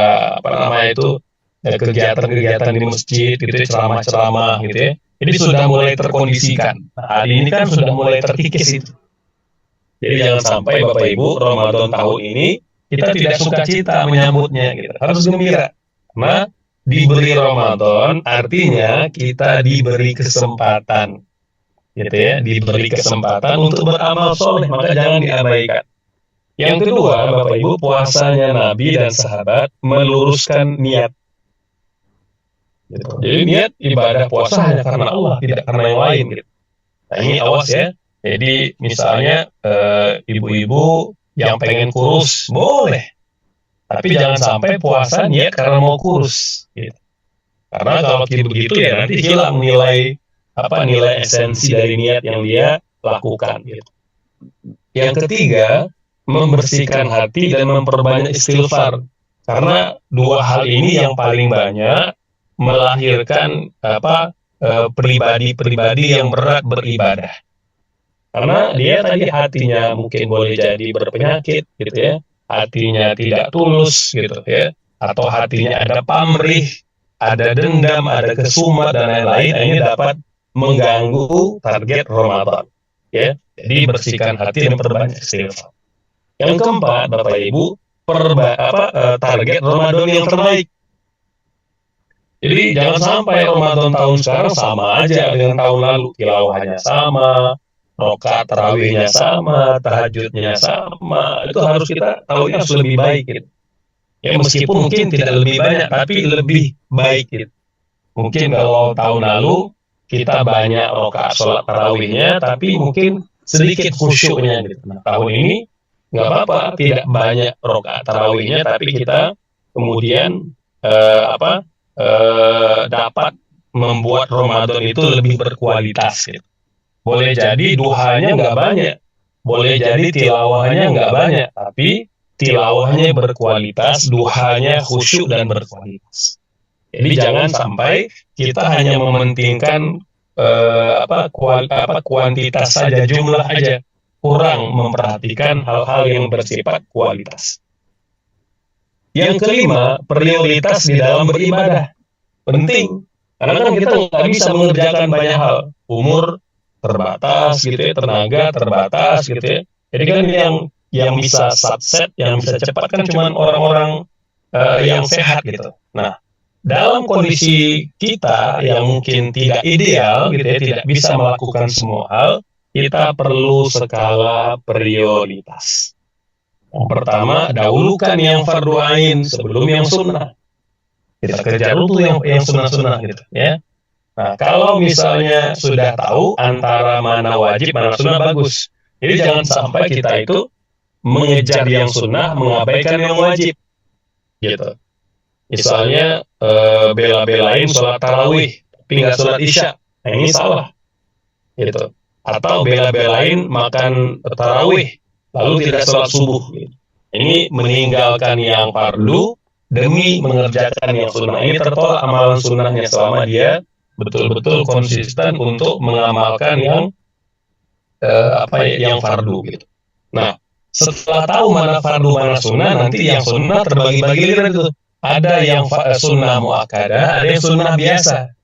kegiatan-kegiatan di masjid gitu ya, ceramah-ceramah gitu ya. Jadi sudah mulai terkondisikan. Nah, hari ini kan sudah mulai terkikis itu. Jadi jangan sampai Bapak Ibu Ramadan tahun ini kita tidak sukacita menyambutnya gitu. Harus gembira. Karena diberi Ramadan artinya kita diberi kesempatan. Gitu ya, diberi kesempatan untuk beramal soleh, maka jangan diabaikan. Yang kedua, Bapak Ibu, puasanya Nabi dan sahabat meluruskan niat. Gitu. Jadi niat ibadah puasa hanya karena Allah, tidak karena yang lain. Gitu. Nah ini awas ya. Jadi misalnya ibu-ibu yang pengen kurus, boleh. Tapi jangan sampai puasa niat karena mau kurus. Gitu. Karena kalau begitu ya nanti hilang nilai esensi dari niat yang dia lakukan. Gitu. Yang ketiga, membersihkan hati dan memperbanyak istighfar. Karena dua hal ini yang paling banyak melahirkan pribadi-pribadi yang berat beribadah. Karena dia tadi hatinya mungkin boleh jadi berpenyakit gitu ya, hatinya tidak tulus gitu ya, atau hatinya ada pamrih, ada dendam, ada kesumat dan lain-lain, ini dapat mengganggu target Ramadan. Ya, jadi bersihkan hati dan perbanyak istighfar. Yang keempat, Bapak Ibu, target Ramadan yang terbaik. Jadi jangan sampai Ramadan tahun sekarang sama aja dengan tahun lalu, tilawahnya sama, rakaat tarawihnya sama, tahajudnya sama. Itu harus kita tahu harus lebih baik gitu. Ya meskipun mungkin tidak lebih banyak, tapi lebih baik gitu. Mungkin kalau tahun lalu kita banyak rakaat sholat tarawihnya, tapi mungkin sedikit khusyuknya gitu. Nah, tahun ini nggak apa-apa, tidak banyak rakaat tarawihnya, tapi kita kemudian dapat membuat Ramadan itu lebih berkualitas. Gitu. Boleh jadi duhanya nggak banyak, boleh jadi tilawahnya nggak banyak, tapi tilawahnya berkualitas, duhanya khusyuk dan berkualitas. Jadi jangan sampai kita hanya mementingkan kuantitas saja, jumlah aja, kurang memperhatikan hal-hal yang bersifat kualitas. Yang kelima, prioritas di dalam beribadah. Penting, karena kan kita nggak bisa mengerjakan banyak hal. Umur terbatas gitu ya, tenaga terbatas gitu ya. Jadi kan yang bisa satset, yang bisa cepat kan cuma orang-orang yang sehat gitu. Nah, dalam kondisi kita yang mungkin tidak ideal gitu ya, tidak bisa melakukan semua hal, kita perlu skala prioritas. Yang pertama, dahulukan yang fardu ain sebelum yang sunnah. Kita kejar dulu yang sunnah-sunnah gitu ya. Nah, kalau misalnya sudah tahu antara mana wajib, mana sunnah, bagus. Jadi jangan sampai kita itu mengejar yang sunnah, mengabaikan yang wajib, gitu. Misalnya bela-belain sholat tarawih, tapi nggak sholat isya, nah ini salah, gitu. Atau bela-belain makan tarawih, lalu tidak sholat subuh. Gitu. Ini meninggalkan yang fardu demi mengerjakan yang sunnah. Ini tertolak amalan sunnahnya selama dia betul-betul konsisten untuk mengamalkan yang yang fardu gitu. Nah, setelah tahu mana fardu mana sunnah, nanti yang sunnah terbagi-bagi lagi itu. Ada yang sunnah muakkadah, ada yang sunnah biasa.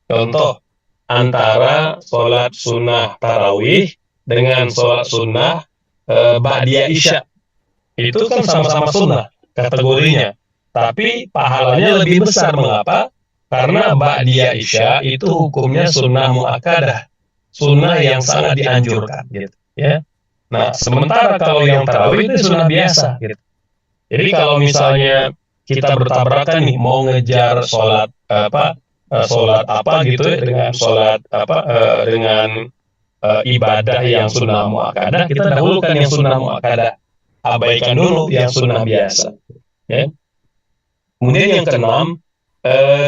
Contoh, antara sholat sunnah tarawih dengan sholat sunnah ba'diyah isya. Itu kan sama-sama sunnah kategorinya. Tapi pahalanya lebih besar. Mengapa? Karena ba'diyah isya itu hukumnya sunnah muakkadah. Sunnah yang sangat dianjurkan. Gitu, ya. Nah, sementara kalau yang tarawih itu sunnah biasa. Gitu. Jadi kalau misalnya kita bertabrakan nih, mau ngejar sholat apa gitu ya, dengan sholat dengan ibadah yang sunnah muakkadah, kita dahulukan yang sunnah muakkadah, abaikan dulu yang sunnah biasa. Ya. Kemudian yang keenam,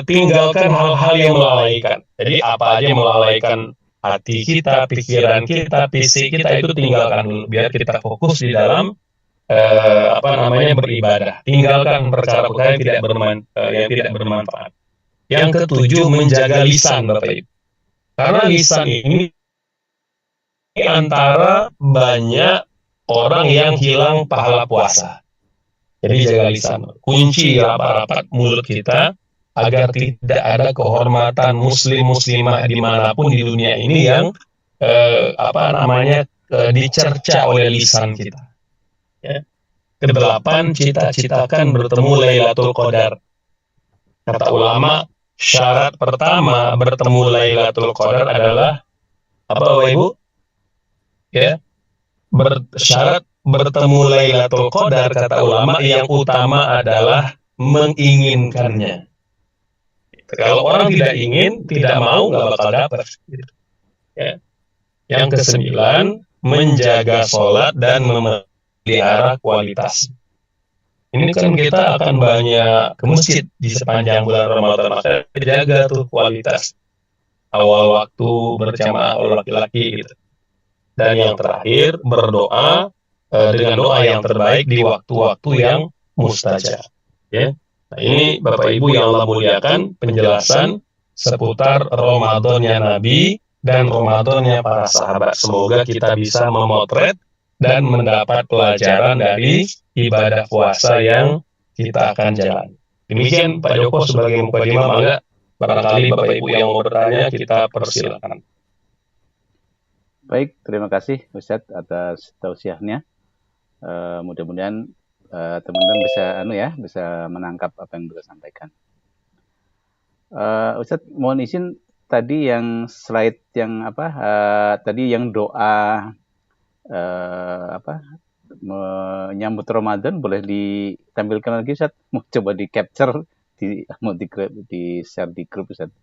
tinggalkan hal-hal yang melalaikan. Jadi apa aja yang melalaikan hati kita, pikiran kita, fisik kita, itu tinggalkan dulu biar kita fokus di dalam beribadah. Tinggalkan perkara-perkara yang tidak bermanfaat. Yang ketujuh, menjaga lisan, Bapak Ibu. Karena lisan ini antara banyak orang yang hilang pahala puasa. Jadi jaga lisan. Kunci rapat-rapat mulut kita agar tidak ada kehormatan muslim-muslimah dimanapun di dunia ini yang dicerca oleh lisan kita. Ya. Kedelapan, cita-citakan bertemu Lailatul Qadar. Kata ulama, syarat pertama bertemu Lailatul Qadar adalah apa, Bapak Ibu? Ya, syarat bertemu Lailatul Qadar, kata ulama, yang utama adalah menginginkannya. Kalau orang tidak ingin, tidak mau, nggak bakal dapat. Ya. Yang kesembilan, menjaga sholat dan memelihara kualitas. Ini kan kita akan banyak ke masjid di sepanjang bulan Ramadan, maka jaga tuh kualitas. Awal waktu berjamaah oleh laki-laki gitu. Dan yang terakhir, berdoa dengan doa yang terbaik di waktu-waktu yang mustajab. Ya. Nah, ini Bapak Ibu yang Allah muliakan, penjelasan seputar Ramadannya Nabi dan Ramadannya para sahabat. Semoga kita bisa memotret dan mendapat pelajaran dari ibadah puasa yang kita akan jalani. Demikian Pak Joko sebagai mukadimah, mangga barangkali Bapak Ibu yang mau bertanya kita persilakan. Baik, terima kasih Ustadz atas tausiahnya. Mudah-mudahan teman-teman bisa menangkap apa yang beliau sampaikan. Ustadz, mohon izin tadi yang slide yang tadi yang doa menyambut Ramadan boleh ditampilkan lagi, Ustadz? Mau coba di capture di share di grup, Ustadz.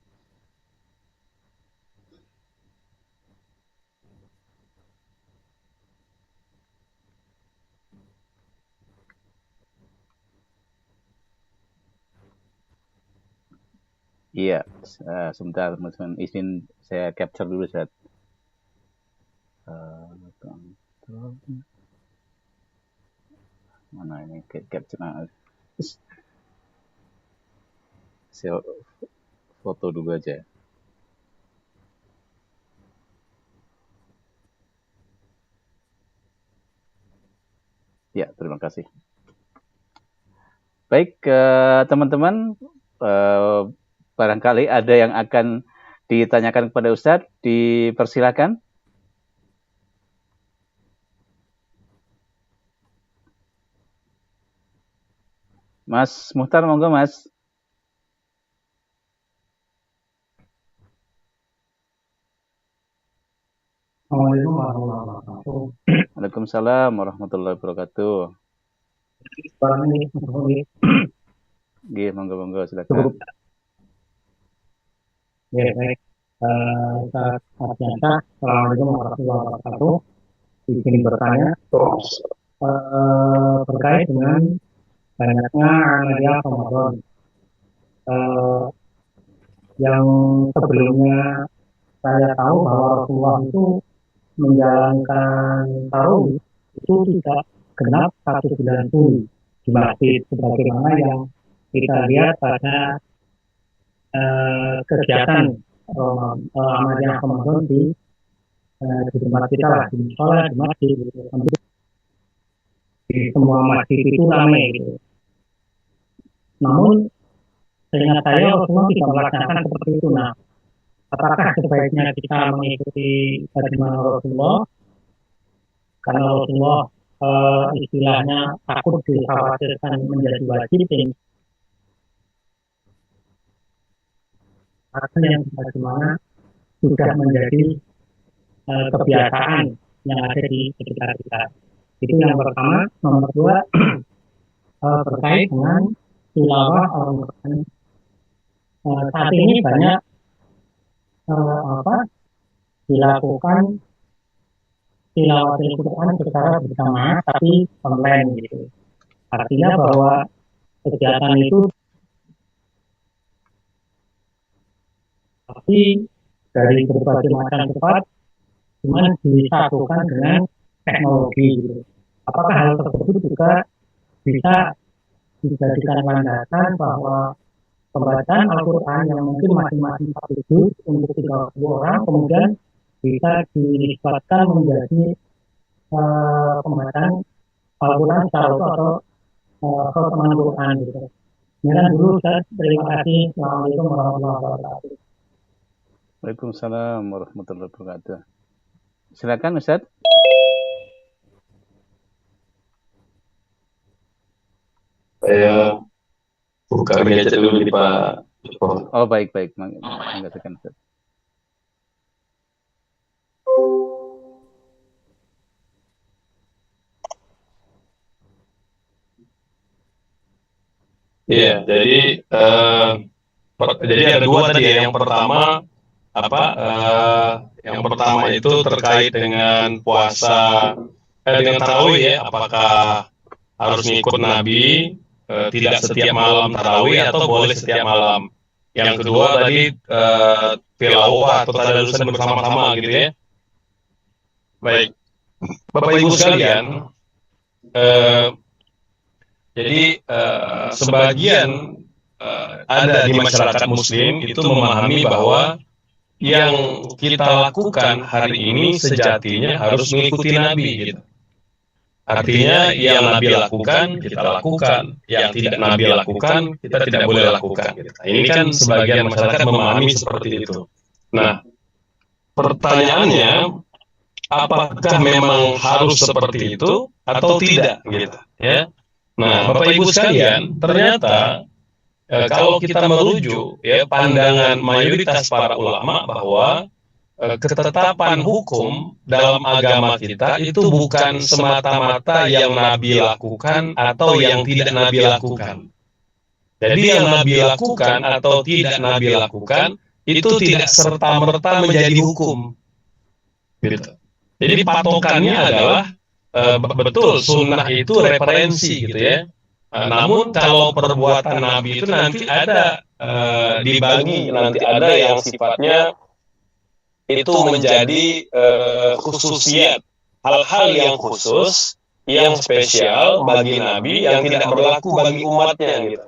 Iya, sebentar teman-teman, izin saya capture dulu, Ustadz. Mana ini capture? Saya foto dulu aja. Ya, terima kasih. Baik, teman-teman, barangkali ada yang akan ditanyakan kepada Ustadz, dipersilakan. Mas Muhtar, monggo Mas. Assalamualaikum warahmatullahi wabarakatuh. Waalaikumsalam warahmatullahi wabarakatuh. Nggih, monggo silakan. Ya, baik. Ustaz Ardiansyah, Assalamualaikum warahmatullahi wabarakatuh. Izin bertanya terkait dengan banyaknya amaliyah Ramadan yang sebelumnya saya tahu bahwa Rasulullah itu menjalankan tarawih itu tidak genap 1 bulan full di masjid, sebagaimana yang kita lihat pada kegiatan amaliyah Ramadan di tempat kita lah, di sekolah, di masjid, gitu. Di semua masjid itu ramai gitu. Namun seingat saya Rasulullah tidak melaksanakan seperti itu. Nah, apakah sebaiknya kita mengikuti bagaimana Rasulullah? Karena Rasulullah istilahnya takut dikhawatirkan menjadi wajib, yang bagaimana sudah menjadi kebiasaan yang ada di sekitar kita. Itu yang pertama. Nomor 2 terkait dengan tilawah Al-Quran. Saat ini banyak dilakukan tilawah Al-Quran secara bersamaan tapi online gitu. Artinya bahwa kegiatan itu tapi dari berbagai macam tempat cuman disatukan dengan teknologi gitu. Apakah hal tersebut juga bisa dijadikan landasan bahwa pembacaan Al-Quran yang mungkin masing-masing 1 juz untuk 30 orang kemudian bisa dinisbatkan menjadi pembacaan Al-Quran secara utuh atau khatam Al-Quran gitu. Demikian dulu Ustaz, terima kasih. Assalamualaikum warahmatullahi wabarakatuh. Waalaikumsalam warahmatullahi wabarakatuh. Silakan Ustaz. Saya buka gadget dulu nih Pak. Oh baik. Monggo tekan Ustaz. Iya, jadi ada 2 tadi ya. Yang pertama yang pertama itu terkait dengan puasa dengan tarawih ya, apakah harus ngikut Nabi tidak setiap malam tarawih atau boleh setiap malam. Yang kedua tadi tilawah atau tadarusan bersama-sama gitu ya. Baik, Bapak Ibu sekalian, jadi sebagian ada di masyarakat Muslim itu memahami bahwa yang kita lakukan hari ini sejatinya harus mengikuti Nabi gitu. Artinya yang Nabi lakukan kita lakukan, yang tidak Nabi lakukan kita tidak boleh lakukan gitu. Ini kan sebagian masyarakat memahami seperti itu. Nah, pertanyaannya apakah memang harus seperti itu atau tidak gitu ya. Nah, Bapak Ibu sekalian, ternyata kalau kita merujuk ya pandangan mayoritas para ulama bahwa ketetapan hukum dalam agama kita itu bukan semata-mata yang Nabi lakukan atau yang tidak Nabi lakukan. Jadi yang Nabi lakukan atau tidak Nabi lakukan itu tidak serta-merta menjadi hukum. Gitu. Jadi patokannya adalah betul sunnah itu referensi gitu ya. Namun kalau perbuatan Nabi itu nanti ada dibagi, nanti ada yang sifatnya itu menjadi khususiat, hal-hal yang khusus, yang spesial bagi Nabi yang tidak berlaku bagi umatnya gitu.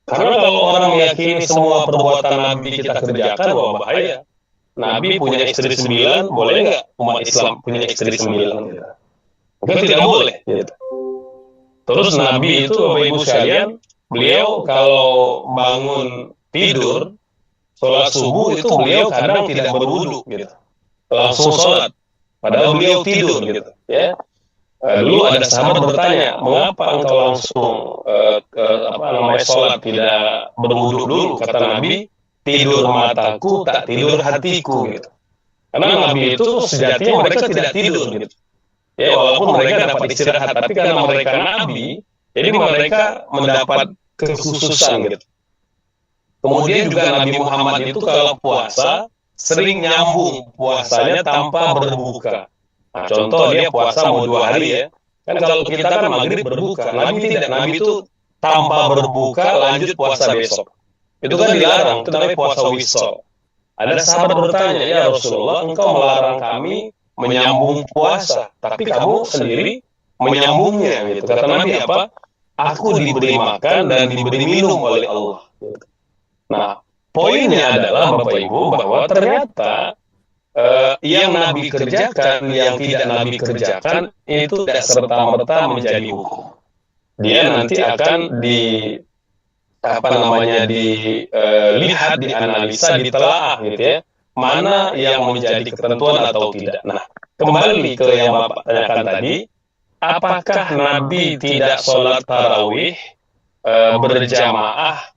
Karena kalau orang meyakini semua perbuatan Nabi kita kerjakan, wah bahaya. Nabi punya istri 9, boleh nggak umat Islam punya istri 9? Gitu. Mungkin tidak boleh gitu. Terus Nabi itu Bapak Ibu sekalian, beliau kalau bangun tidur, sholat subuh itu beliau kadang tidak berwudu gitu. Langsung sholat. Padahal beliau tidur gitu. Ya. Dulu ada sahabat bertanya, mengapa engkau langsung sholat tidak berwudu dulu? Kata Nabi, tidur mataku tak tidur hatiku gitu. Karena Nabi itu sejatinya mereka tidak tidur gitu. Ya walaupun mereka dapat istirahat, tapi karena mereka Nabi, Jadi mereka mendapat kekhususan gitu. Kemudian juga Nabi Muhammad itu kalau puasa sering nyambung puasanya tanpa berbuka. Nah, contoh dia puasa mau 2 hari ya. Kan kalau kita kan maghrib berbuka, Nabi tidak. Nabi itu tanpa berbuka lanjut puasa besok. Itu kan dilarang, itu namanya puasa wisol. Ada sahabat bertanya, ya Rasulullah, engkau melarang kami menyambung puasa, tapi kamu sendiri menyambungnya gitu. Kata Nabi apa? Aku diberi makan dan diberi minum oleh Allah. Nah, poinnya adalah Bapak Ibu bahwa ternyata yang Nabi kerjakan, yang tidak Nabi kerjakan itu tidak serta-merta menjadi hukum. Dia nanti akan dilihat, dianalisa, ditelaah gitu ya, mana yang menjadi ketentuan atau tidak. Nah, kembali ke yang Bapak tanyakan tadi, apakah Nabi tidak sholat tarawih berjamaah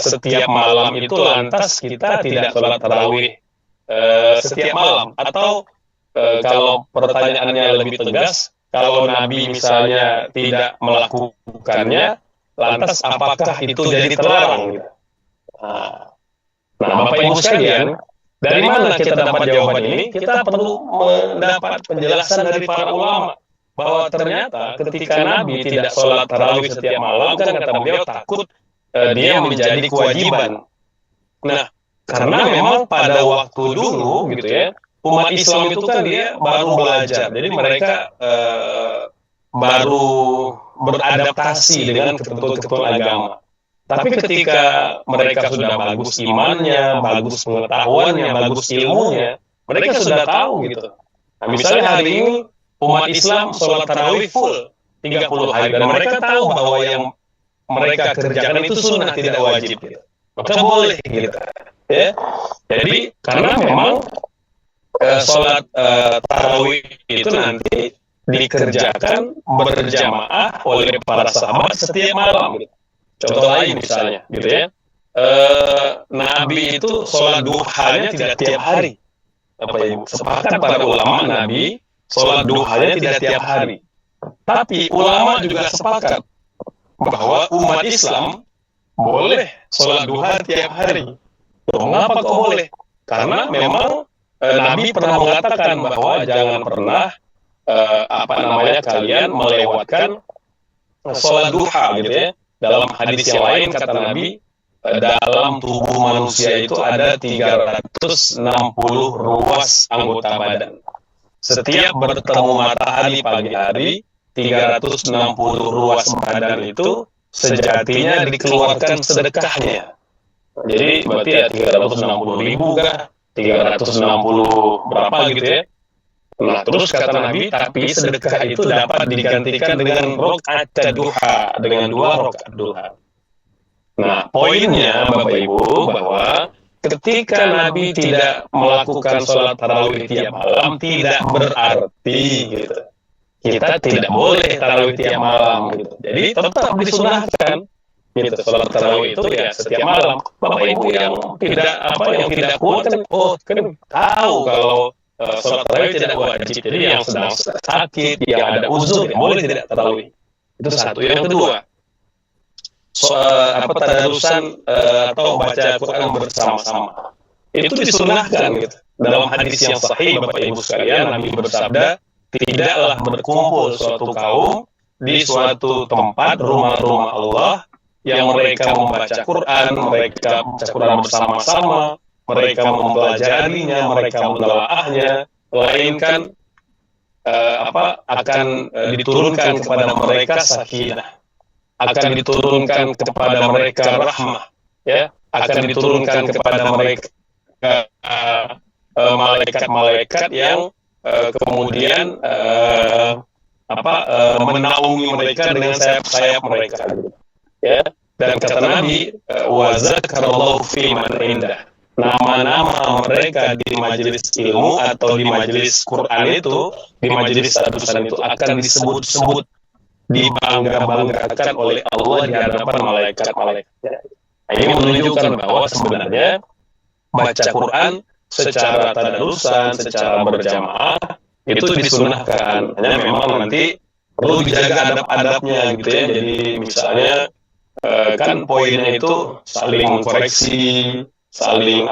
setiap malam itu lantas kita tidak sholat tarawih setiap malam? Atau kalau pertanyaannya lebih tegas, kalau Nabi misalnya tidak melakukannya, lantas apakah itu jadi terlarang? Nah, Bapak Ibu sekalian, dari mana kita dapat jawaban ini? Kita perlu mendapat penjelasan dari para ulama bahwa ternyata ketika Nabi tidak sholat tarawih setiap malam, kan kata beliau takut dia menjadi kewajiban. Nah, karena memang pada waktu dulu gitu ya, umat Islam itu kan dia baru belajar, jadi mereka baru beradaptasi dengan ketentuan-ketentuan agama. Tapi ketika mereka sudah bagus imannya, bagus pengetahuannya, bagus ilmunya, mereka sudah tahu gitu. Nah, misalnya hari ini umat Islam sholat tarawih full 30 hari, dan mereka tahu bahwa yang mereka kerjakan itu sunnah, tidak wajib gitu. Maka boleh gitu ya. Jadi karena memang sholat tarawih itu nanti dikerjakan berjamaah oleh para sahabat setiap malam gitu. Contoh lain misalnya gitu ya, Nabi itu sholat duhanya tidak tiap hari. Sepakat para ulama Nabi sholat duhanya tidak tiap hari. Tapi ulama juga sepakat bahwa umat Islam boleh sholat duha tiap hari. Mengapa kok boleh? Karena memang Nabi pernah mengatakan bahwa jangan pernah kalian melewatkan sholat duha gitu ya. Dalam hadis yang lain kata Nabi, dalam tubuh manusia itu ada 360 ruas anggota badan. Setiap bertemu matahari pagi hari, 360 ruas badan itu sejatinya dikeluarkan sedekahnya. Jadi berarti ya 360.000 kah? 360 berapa gitu ya. Nah, terus kata Nabi, tapi sedekah itu dapat digantikan dengan rakaat duha, dengan 2 rakaat duha. Nah, poinnya Bapak Ibu bahwa ketika Nabi tidak melakukan sholat tarawih tiap malam, tidak berarti gitu kita tidak boleh tarawih tiap malam gitu. Jadi tetap disunahkan gitu. Sholat tarawih itu ya setiap malam. Bapak Ibu yang tidak kuat kan tahu kalau sholat tarawih tidak wajib. Jadi yang sedang sakit, yang ada uzur, boleh tidak tarawih. Itu satu. Yang kedua, tadarusan atau baca Quran bersama-sama. Itu disunahkan gitu. Dalam hadis yang sahih Bapak Ibu sekalian, Nabi bersabda, tidaklah berkumpul suatu kaum di suatu tempat rumah-rumah Allah yang mereka membaca Quran, mereka membaca Quran bersama-sama, mereka mempelajarinya, mereka menelaahnya, melainkan akan diturunkan kepada mereka sakinah, akan diturunkan kepada mereka rahmah, ya, akan diturunkan kepada mereka malaikat-malaikat yang kemudian menaungi mereka dengan sayap-sayap mereka, ya. Dan kata Nabi, wa zakarallahu fi man indah. Nama-nama mereka di majelis ilmu atau di majelis Quran itu, di majelis tadarusan itu akan disebut-sebut, dibangga-banggakan oleh Allah di hadapan malaikat-malaikatnya. Nah, ini menunjukkan bahwa sebenarnya baca Quran secara tadarusan, secara berjamaah itu disunahkan. Hanya memang nanti perlu dijaga adab-adabnya gitu ya. Jadi misalnya kan poinnya itu saling mengkoreksi, saling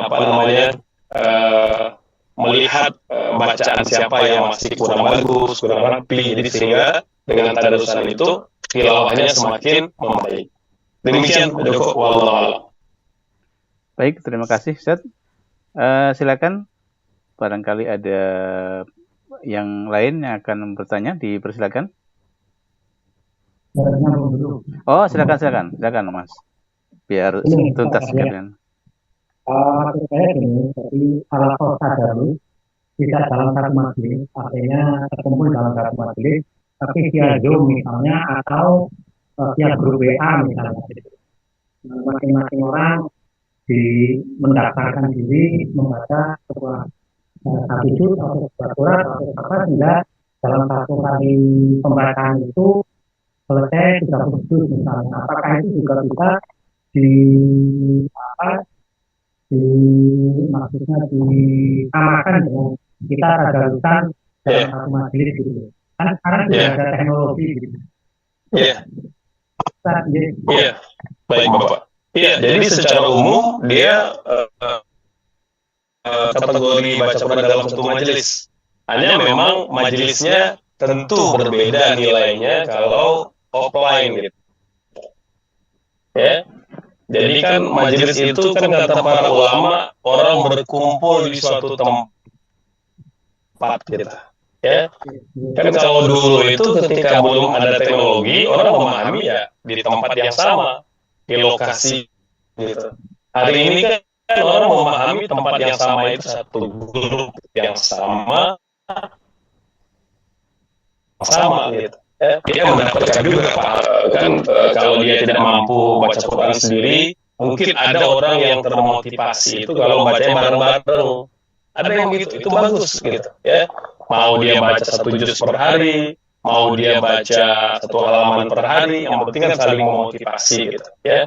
melihat bacaan siapa yang masih kurang bagus, kurang rapi. Jadi sehingga dengan tadarusan itu tilawahnya semakin membaik. Demikian Joko, wallahu a'lam. Baik, terima kasih Ustaz. Silakan, barangkali ada yang lain yang akan bertanya, dipersilakan. Oh, silakan Mas, biar tuntas sekalian. Maksud saya gini, jadi kalau tadarus tidak dalam satu majelis, artinya terkumpul dalam satu majelis, tapi via Zoom misalnya atau via grup WA misalnya. Masing-masing orang mendaftarkan diri membaca sebuah satu juz atau sebuah surat atau apa, sehingga dalam satu kali pembacaan itu selesai 30 juz misalnya. Apakah itu juga bisa maksudnya disamakan dengan kita tadarusan dalam satu majelis gitu. Kan sekarang sudah ada teknologi gitu. Iya. Baik Bapak. Iya, jadi secara umum dia kategori baca Quran dalam satu majelis. Hanya memang majelisnya tentu berbeda nilainya kalau offline gitu. Ya. Jadi kan majelis itu kan kata para ulama orang berkumpul di suatu tempat gitu. Ya. Kan kalau dulu itu ketika belum ada teknologi, orang memahami ya di tempat yang sama, di lokasi gitu. Hari ini kan orang memahami tempat yang sama itu satu grup yang sama gitu. Dia mendapatkan juga kan kalau dia tidak mampu baca Quran sendiri, mungkin ada orang yang termotivasi itu kalau bacanya bareng-bareng. Ada yang begitu, itu bagus gitu ya. Mau dia baca 1 juz per hari, mau dia baca 1 halaman per hari, yang penting kan saling memotivasi gitu ya.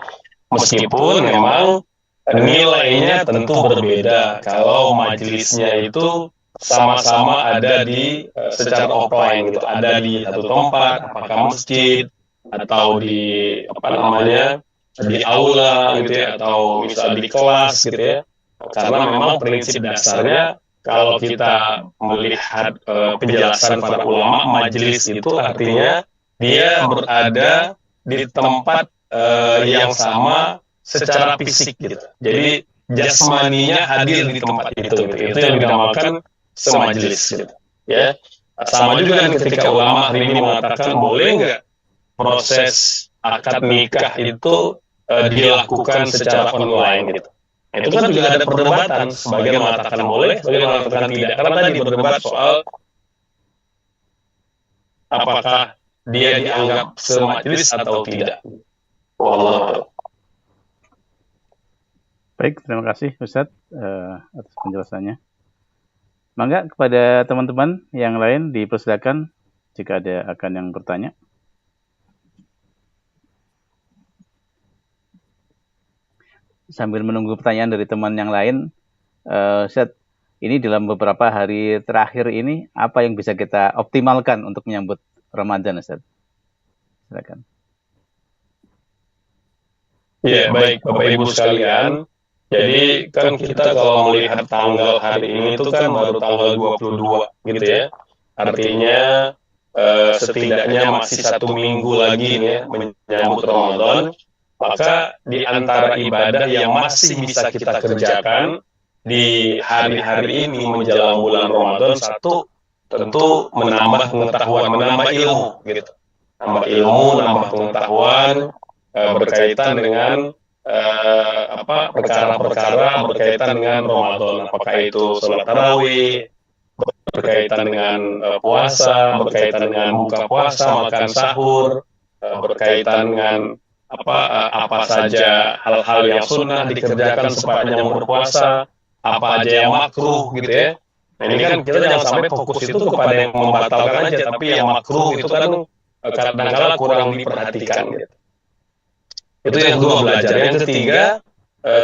Meskipun memang nilainya tentu berbeda kalau majelisnya itu sama-sama ada di secara offline gitu, ada di satu tempat, apakah masjid atau di di aula gitu ya, atau misal di kelas gitu ya. Karena memang prinsip dasarnya kalau kita melihat penjelasan para ulama, majelis itu artinya dia berada di tempat yang sama secara fisik gitu. Jadi jasmaninya hadir di tempat itu gitu. Itu yang dinamakan semajelis gitu. Ya. Sama juga kan ketika ulama hari ini mengatakan boleh nggak proses akad nikah itu dilakukan secara online gitu. Itu kan juga ada perdebatan, sebagian mengatakan boleh, sebagian mengatakan tidak. Karena tadi berdebat soal apakah dia dianggap semajelis atau tidak. Wallah. Baik, terima kasih Ustadz atas penjelasannya. Mangga kepada teman-teman yang lain dipersilakan jika ada akan yang bertanya. Sambil menunggu pertanyaan dari teman yang lain, Ustadz, ini dalam beberapa hari terakhir ini apa yang bisa kita optimalkan untuk menyambut Ramadan, Ustadz? Silakan. Ya, baik Bapak Ibu sekalian. Jadi kan kita kalau melihat tanggal hari ini itu kan baru tanggal 22 gitu ya. Artinya setidaknya masih 1 minggu lagi nih ya menyambut Ramadan. Maka di antara ibadah yang masih bisa kita kerjakan di hari-hari ini menjelang bulan Ramadan, satu tentu menambah pengetahuan, menambah ilmu gitu. Nambah ilmu, nambah pengetahuan berkaitan dengan perkara-perkara berkaitan dengan Ramadan, apakah itu sholat tarawih, berkaitan dengan puasa, berkaitan dengan buka puasa, makan sahur, berkaitan dengan apa saja hal-hal yang sunnah dikerjakan sepanjang berpuasa, apa aja yang makruh gitu ya. Nah ini kan kita jangan sampai fokus itu kepada yang membatalkan aja, tapi yang makruh itu kan kadang-kadang kurang diperhatikan gitu. Itu yang kedua belajar. Yang ketiga,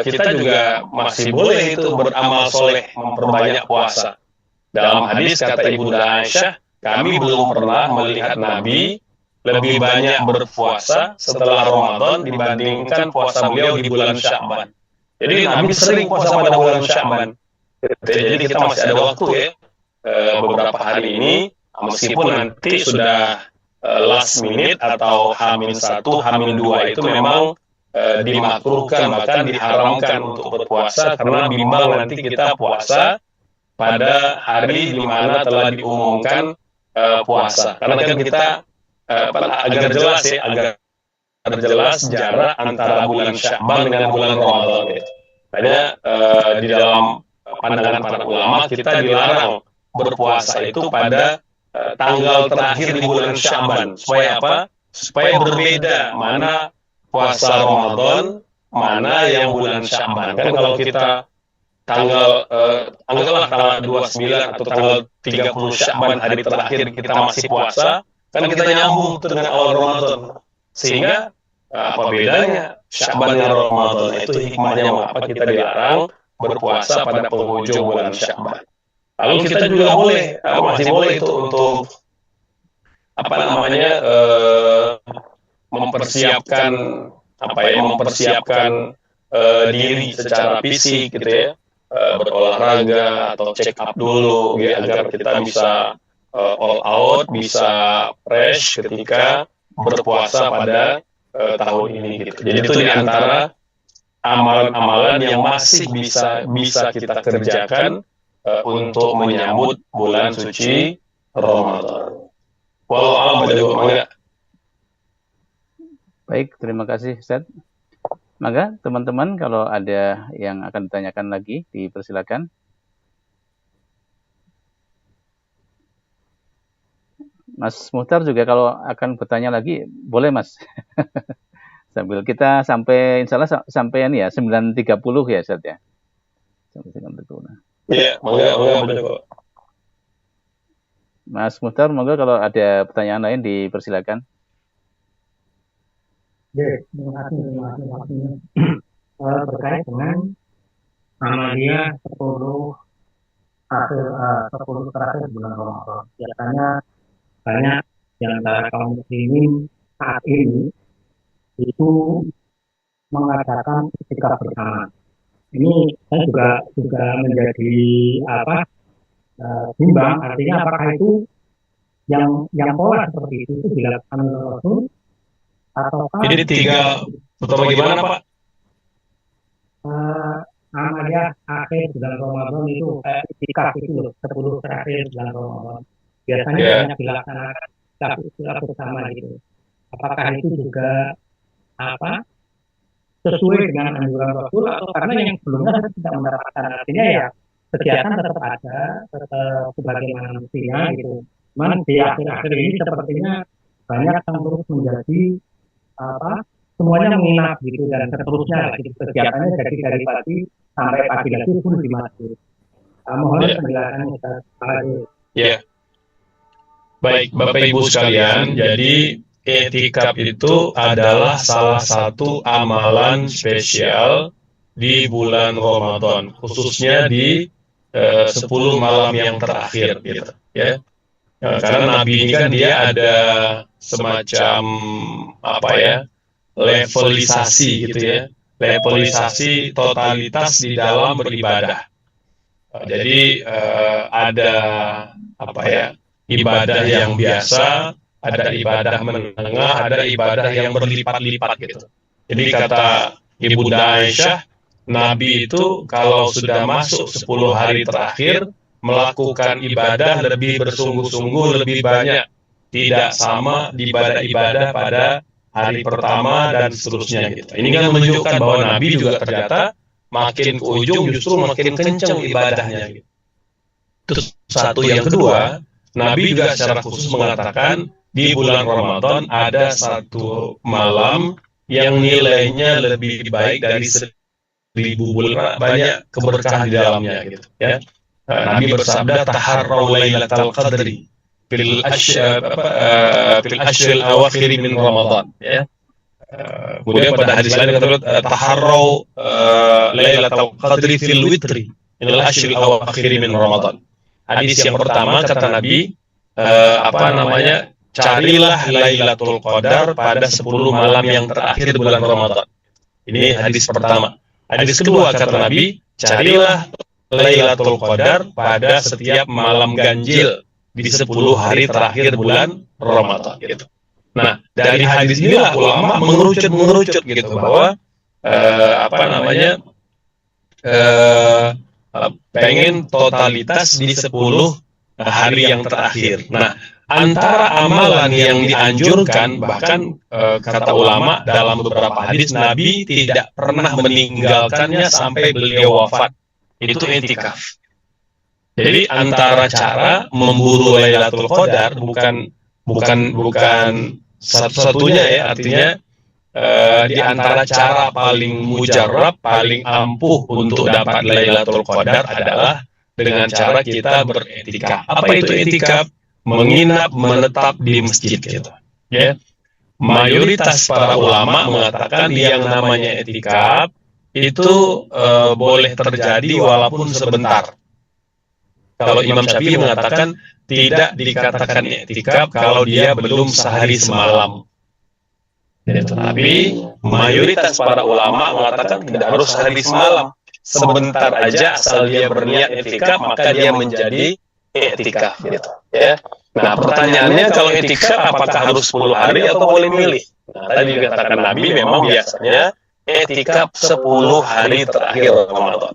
kita juga masih boleh itu beramal soleh, memperbanyak puasa. Dalam hadis kata Ibunda Aisyah, kami belum pernah melihat Nabi lebih banyak berpuasa setelah Ramadan dibandingkan puasa beliau di bulan Sya'ban. Jadi Nabi sering puasa pada bulan Sya'ban. Jadi kita masih ada waktu ya, beberapa hari ini, meskipun nanti sudah last minute atau H-1, H-2 itu memang dimakruhkan, bahkan diharamkan untuk berpuasa karena bimbang nanti kita puasa pada hari di mana telah diumumkan puasa. Karena kan kita agar jelas ya, agar jelas jarak antara bulan Sya'ban dengan bulan Ramadan. Makanya di dalam pandangan para ulama kita dilarang berpuasa itu pada tanggal terakhir di bulan Sya'ban. Supaya apa? Supaya berbeda mana puasa Ramadan, mana yang bulan Sya'ban. Kan kalau kita anggaplah tanggal 29 atau tanggal 30 Sya'ban hari terakhir kita masih puasa, kan kita nyambung dengan awal Ramadan. Sehingga apa bedanya Sya'ban dengan Ramadan? Itu hikmahnya mengapa kita dilarang berpuasa pada penghujung bulan Sya'ban. Lalu kita juga masih boleh itu untuk mempersiapkan diri secara fisik gitu ya, berolahraga atau check up dulu ya, agar kita bisa all out, bisa fresh ketika berpuasa pada tahun ini gitu. Jadi itu diantara amalan-amalan yang masih bisa kita kerjakan untuk menyambut bulan suci Ramadan. Walau alam pada Baik, terima kasih Ustaz. Maka teman-teman kalau ada yang akan ditanyakan lagi, dipersilakan. Mas Muhtar juga kalau akan bertanya lagi, boleh Mas. Sambil kita sampai, insya Allah sampai ya 9.30 ya Ustaz ya. Sampai 9.30. Iya, boleh kok. Mas Muhtar, moga kalau ada pertanyaan lain dipersilakan. Terima kasih. Terkait dengan amalia 10 terakhir bulan Ramadan. Biasanya banyak di antara kaum muslimin saat ini itu mengadakan itikaf bersama. Ini saya juga menjadi bimbang, artinya apakah itu yang pola seperti itu dilakukan oleh Rasul ataukah Jadi 3 pertama gimana Pak? amalia akhir bulan Ramadan itu itikaf itu loh, 10 terakhir bulan Ramadan. Biasanya banyak dilaksanakan itikaf bersama gitu. Apakah itu juga sesuai dengan anjuran Rasul atau karena yang sebelumnya saya tidak mendapatkan, artinya ya kegiatan tetap ada, tetap sebagaimana mestinya gitu. Cuman di akhir-akhir ini sepertinya banyak yang terus menjadi semuanya menginap gitu dan seterusnya gitu, kegiatannya jadi dari pagi sampai pagi lagi pun di masjid. Mohon penjelasannya Ustaz. Ya. Baik, Bapak Ibu sekalian, jadi i'tikaf itu adalah salah satu amalan spesial di bulan Ramadan, khususnya di 10 malam yang terakhir gitu ya. Karena Nabi ini kan dia ada semacam levelisasi gitu ya, levelisasi totalitas di dalam beribadah. Jadi ada ibadah yang biasa, ada ibadah menengah, ada ibadah yang berlipat-lipat gitu. Jadi kata Ibunda Aisyah, Nabi itu kalau sudah masuk 10 hari terakhir melakukan ibadah lebih bersungguh-sungguh, lebih banyak, tidak sama ibadah-ibadah pada hari pertama dan seterusnya gitu. Ini kan menunjukkan bahwa Nabi juga ternyata makin ke ujung justru makin kencang ibadahnya gitu. Terus satu, yang kedua, Nabi juga secara khusus mengatakan di bulan Ramadan ada satu malam yang nilainya lebih baik dari 1000 bulan, banyak keberkahan di dalamnya gitu ya. Nabi bersabda, taharraw lailatal qadri fil ashril awakhir min Ramadan ya. Kemudian pada hadis lain kata taharraw lailatal qadri fil witri min ashril awakhir min Ramadan. Hadis yang pertama kata Nabi, carilah Lailatul Qadar pada 10 malam yang terakhir bulan Ramadan. Ini hadis pertama. Hadis kedua kata Nabi, carilah Lailatul Qadar pada setiap malam ganjil di 10 hari terakhir bulan Ramadan gitu. Nah, dari hadis inilah ulama mengerucut gitu bahwa pengen totalitas di 10 hari yang terakhir. Nah, antara amalan yang dianjurkan, bahkan kata ulama dalam beberapa hadis, Nabi tidak pernah meninggalkannya sampai beliau wafat. Itu i'tikaf. Jadi antara cara memburu Lailatul Qadar bukan satu-satunya ya, artinya di antara cara paling mujarab, paling ampuh untuk dapat Lailatul Qadar adalah dengan cara kita beriktikaf. Apa itu iktikaf? Menginap, menetap di masjid gitu. Ya. Mayoritas para ulama mengatakan yang namanya iktikaf itu boleh terjadi walaupun sebentar. Kalau Imam Syafi'i mengatakan tidak dikatakan iktikaf kalau dia belum sehari semalam. Tetapi mayoritas para ulama mengatakan tidak harus sehari semalam. Sebentar aja asal dia berniat iktikaf maka dia menjadi iktikaf gitu. Ya. Nah, pertanyaannya kalau iktikaf apakah harus 10 hari atau boleh milih? Nah, tadi dikatakan Nabi memang biasanya iktikaf 10 hari terakhir Ramadan.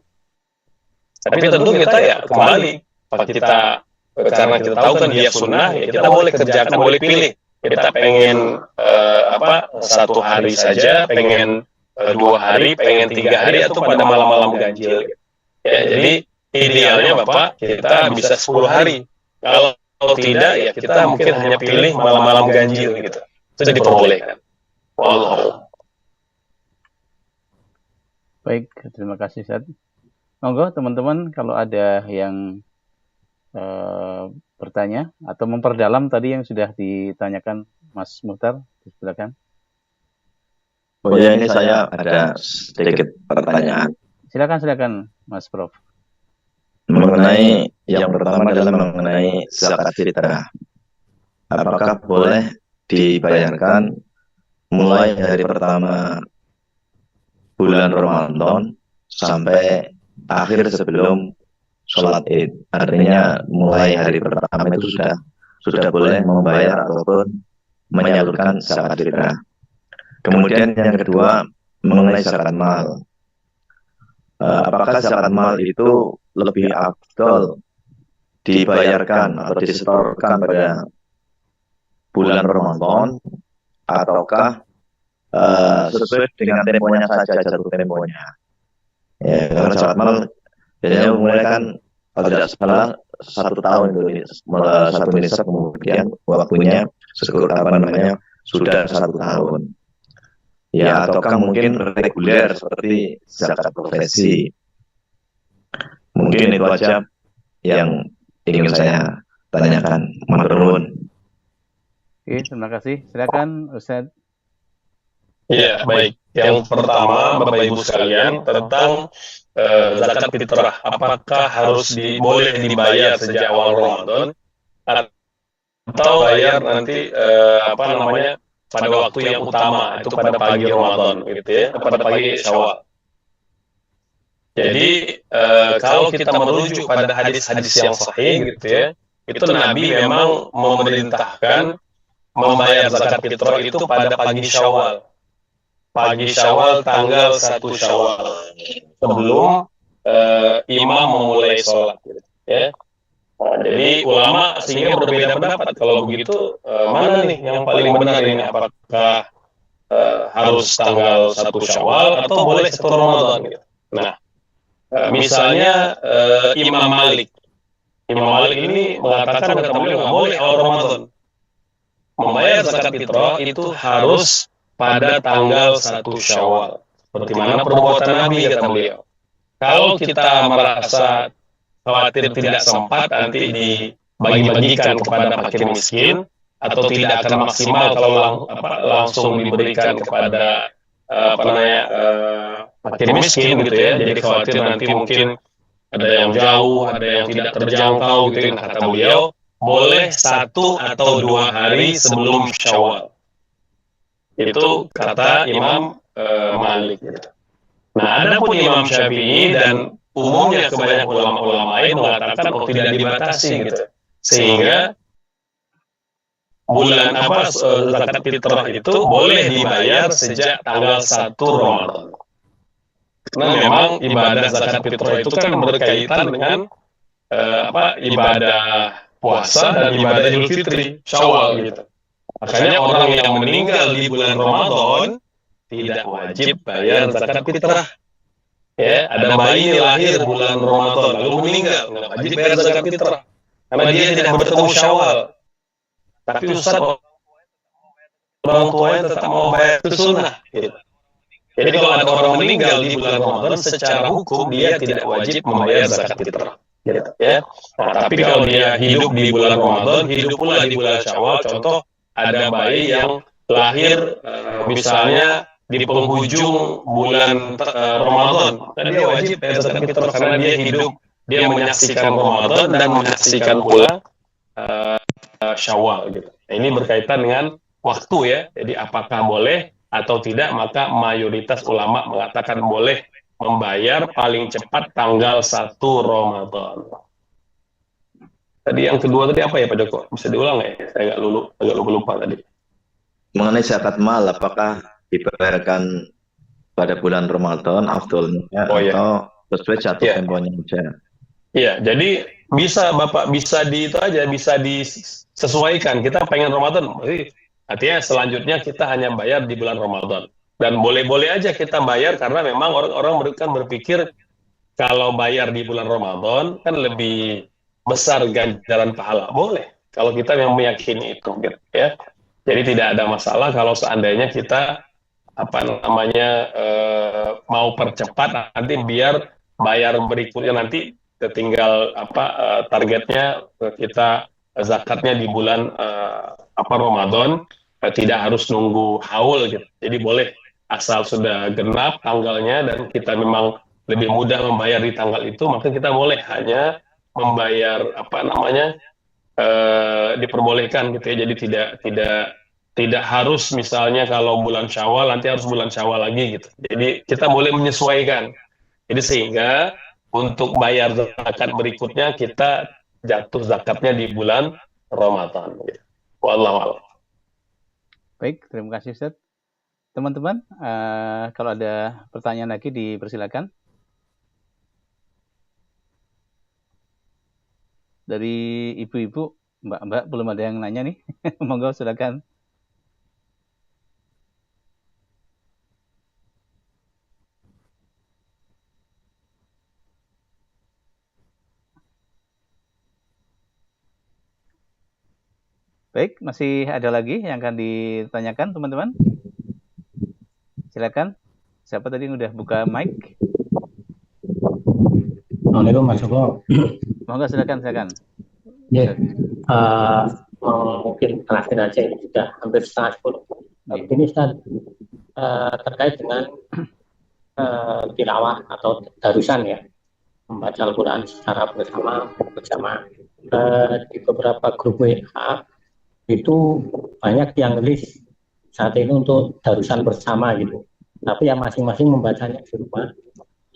Tapi tentu kita ya kembali kita karena kita tahu kan dia sunnah, ya kita boleh kerjakan, boleh pilih. Kita pengen 1 hari saja, pengen 2 hari, pengen 3 hari, atau pada malam-malam ganjil. Ya, jadi idealnya Bapak kita bisa 10 hari. Kalau tidak ya kita mungkin hanya pilih malam-malam ganjil gitu. Itu diperbolehkan. Wallahu. Baik, terima kasih Ustaz. Monggo teman-teman kalau ada yang bertanya atau memperdalam tadi yang sudah ditanyakan Mas Muhtar, silakan. Oh ya, ini saya ada sedikit pertanyaan. Silakan Mas Prof. Mengenai yang pertama adalah mengenai zakat fitrah. Apakah boleh dibayarkan mulai hari pertama bulan Ramadan sampai akhir sebelum sholat Id? Artinya mulai hari pertama itu sudah boleh membayar ataupun menyalurkan zakat fitrah. Kemudian yang kedua mengenai zakat mal. Apakah zakat mal itu lebih afdol dibayarkan atau disetorkan pada bulan Ramadan ataukah sesuai dengan temponya saja, jatuh temponya? Ya, karena zakat mal biasanya mulai kan kalau tidak salah 1 tahun itu 1 nisab, kemudian waktunya sudah 1 tahun. Ya, ataukah mungkin reguler seperti zakat profesi. Mungkin itu aja yang ingin saya tanyakan. Matur. Oke, terima kasih. Silakan Ustaz. Iya, baik. Yang pertama, Bapak Ibu sekalian, tentang zakat fitrah. Apakah harus boleh dibayar sejak awal Ramadan atau bayar nanti pada waktu yang utama, itu pada pagi Ramadan gitu ya, pada pagi Syawal. Jadi kalau kita merujuk pada hadis-hadis yang sahih gitu ya, itu Nabi memang memerintahkan membayar zakat fitrah itu pada pagi Syawal. Pagi Syawal tanggal 1 Syawal. Sebelum imam memulai sholat gitu ya. Nah, jadi ulama sehingga berbeda pendapat kalau begitu mana nih yang paling benar ini, apakah harus tanggal 1 Syawal atau boleh 1 Ramadan gitu. Nah, misalnya Imam Malik ini mengatakan kata beliau nggak boleh awal Ramadan. Membayar zakat fitrah itu harus pada tanggal 1 Syawal. Seperti mana perbuatan Nabi kata beliau. Kalau kita merasa khawatir tidak sempat nanti dibagi-bagikan kepada fakir miskin atau tidak akan maksimal kalau langsung diberikan kepada fakir miskin gitu ya. Jadi khawatir nanti mungkin ada yang jauh, ada yang tidak terjangkau gitu. Kata beliau, boleh 1 atau 2 hari sebelum Syawal. Itu kata Imam Malik. Nah, ada pun Imam Syafi'i dan umumnya kebanyakan ulama-ulama lain mengatakan tidak dibatasi gitu. Sehingga bulan zakat fitrah itu boleh dibayar sejak tanggal 1 Ramadan. Karena memang ibadah zakat fitrah itu kan berkaitan dengan ibadah puasa dan ibadah Idul Fitri, Syawal gitu. Makanya orang yang meninggal di bulan Ramadan tidak wajib bayar zakat fitrah. Ya, ada bayi lahir bulan Ramadan lalu meninggal, nggak wajib bayar zakat fitrah karena dia tidak bertemu Syawal. Tapi Ustaz, orang tuanya tetap mau bayar itu sunnah. Gitu. Jadi kalau ada orang meninggal di bulan Ramadan, secara hukum dia tidak wajib membayar zakat fitrah. Gitu, ya. Nah, tapi kalau dia hidup di bulan Ramadan, hidup pula di bulan Syawal, contoh ada bayi yang lahir misalnya di penghujung bulan Ramadan, dan dia wajib bayar zakat fitrah karena dia hidup, dia menyaksikan Ramadan dan menyaksikan pula Syawal gitu. Nah, ini berkaitan dengan waktu ya. Jadi apakah boleh atau tidak, maka mayoritas ulama mengatakan boleh membayar paling cepat tanggal 1 Ramadan. Tadi yang kedua tadi apa ya Pak Joko? Bisa diulang nggak ya? Saya agak lupa tadi. Mengenai zakat mal, apakah dibayarkan pada bulan Ramadan afdolnya atau sesuai jatuh temponya saja? Iya, jadi bisa Bapak bisa disesuaikan. Kita pengen Ramadan, artinya selanjutnya kita hanya bayar di bulan Ramadan. Dan boleh-boleh aja kita bayar karena memang orang-orang kan berpikir kalau bayar di bulan Ramadan kan lebih besar ganjaran pahala. Boleh kalau kita yang meyakini itu, gitu, ya. Jadi tidak ada masalah kalau seandainya kita mau percepat nanti biar bayar berikutnya nanti tinggal targetnya kita zakatnya di bulan Ramadan, tidak harus nunggu haul gitu. Jadi boleh asal sudah genap tanggalnya dan kita memang lebih mudah membayar di tanggal itu, maka kita boleh hanya membayar diperbolehkan gitu ya. Jadi tidak harus misalnya kalau bulan Syawal nanti harus bulan Syawal lagi gitu. Jadi kita boleh menyesuaikan. Jadi sehingga untuk bayar zakat berikutnya kita jatuh zakatnya di bulan Ramadan. Wallahu a'lam. Baik, terima kasih Ustaz. Teman-teman, kalau ada pertanyaan lagi dipersilakan. Dari ibu-ibu, mbak belum ada yang nanya nih. Monggo silakan. Baik, masih ada lagi yang akan ditanyakan teman-teman? Silakan. Siapa tadi yang udah buka mic? Assalamualaikum Mas Joko. Monggo silakan. Ya, mungkin terakhir aja ini sudah hampir 9:30. Ini Ustaz, terkait dengan tilawah atau darusan ya, membaca Al-Quran secara bersama. Di beberapa grup WA itu banyak yang list saat ini untuk darusan bersama gitu, tapi yang masing-masing membacanya di rumah.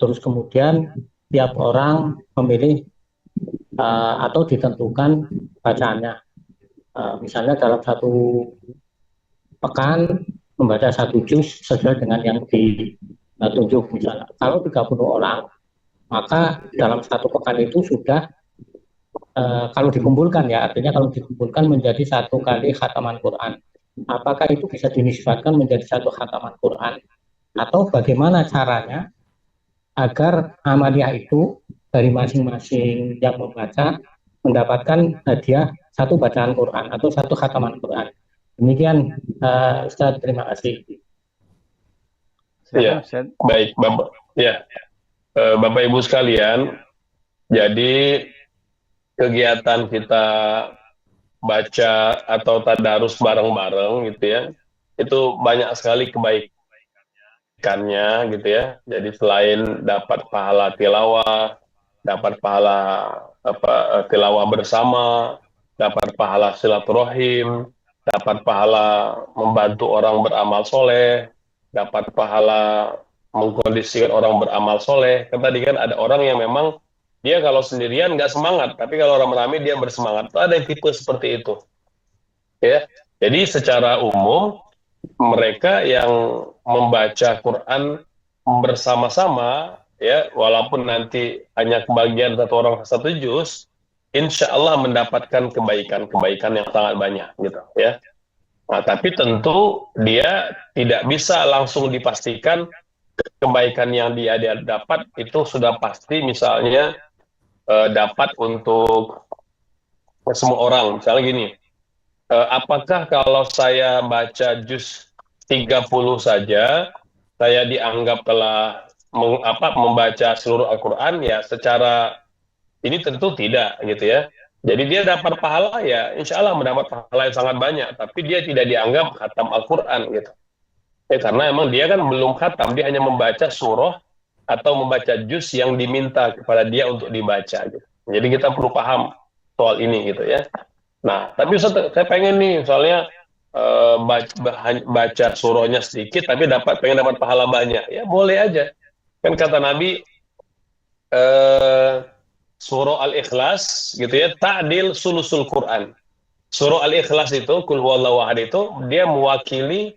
Terus kemudian tiap orang memilih atau ditentukan bacaannya. Misalnya dalam satu pekan membaca 1 juz sesuai dengan yang ditunjuk. Misalnya kalau 30 orang, maka dalam satu pekan itu sudah kalau dikumpulkan ya, artinya kalau dikumpulkan menjadi 1 kali khataman Quran. Apakah itu bisa dinisbatkan menjadi 1 khataman Quran? Atau bagaimana caranya agar amaliyah itu dari masing-masing yang membaca mendapatkan hadiah 1 bacaan Quran atau 1 khataman Quran? Demikian Ustaz, terima kasih. Ya, baik Bapak. Ya, Bapak Ibu sekalian, jadi kegiatan kita baca atau tadarus bareng-bareng gitu ya, itu banyak sekali kebaikannya gitu ya. Jadi selain dapat pahala tilawah, dapat pahala tilawah bersama, dapat pahala silaturahim, dapat pahala membantu orang beramal soleh, dapat pahala mengkondisikan orang beramal soleh. Kan tadi kan ada orang yang memang dia kalau sendirian nggak semangat, tapi kalau rame-rame dia bersemangat. Ada yang tipe seperti itu, ya. Jadi secara umum mereka yang membaca Quran bersama-sama, ya, walaupun nanti hanya kebagian satu orang satu juz, insya Allah mendapatkan kebaikan-kebaikan yang sangat banyak, gitu, ya. Nah, tapi tentu dia tidak bisa langsung dipastikan kebaikan yang dia dapat itu sudah pasti, misalnya dapat untuk semua orang. Misalnya gini, apakah kalau saya baca juz 30 saja, saya dianggap telah membaca seluruh Al-Quran? Ya, secara ini tentu tidak, gitu ya. Jadi dia dapat pahala, ya insya Allah mendapat pahala yang sangat banyak, tapi dia tidak dianggap khatam Al-Quran, gitu. Ya, karena emang dia kan belum khatam, dia hanya membaca surah atau membaca juz yang diminta kepada dia untuk dibaca, gitu. Jadi kita perlu paham soal ini, gitu ya. Nah, tapi Ustaz, saya pengen nih, misalnya baca surahnya sedikit, tapi pengen dapat pahala banyak. Ya boleh aja. Kan kata Nabi, surah Al-Ikhlas, gitu ya, ta'dil sulusul Quran. Surah Al-Ikhlas itu, Qul huwallahu ahad itu, dia mewakili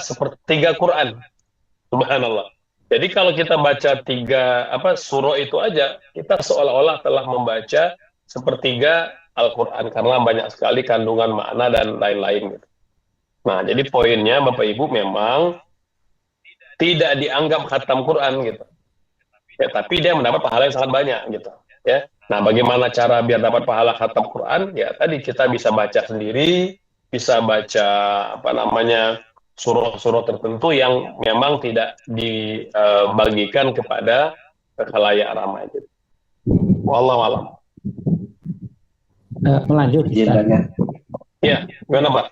sepertiga Quran. Subhanallah. Jadi kalau kita baca surah itu aja, kita seolah-olah telah membaca sepertiga Al-Quran, karena banyak sekali kandungan makna dan lain-lain, gitu. Nah, jadi poinnya Bapak Ibu memang tidak dianggap khatam Quran, gitu. Ya, tapi dia mendapat pahala yang sangat banyak, gitu. Ya. Nah, bagaimana cara biar dapat pahala khatam Quran? Ya, tadi kita bisa baca sendiri, bisa baca surah-surah tertentu yang memang tidak dibagikan kepada khalayak ramai, gitu. Wallahu a'lam. Melanjut, Ustaz. Ya, gimana Pak?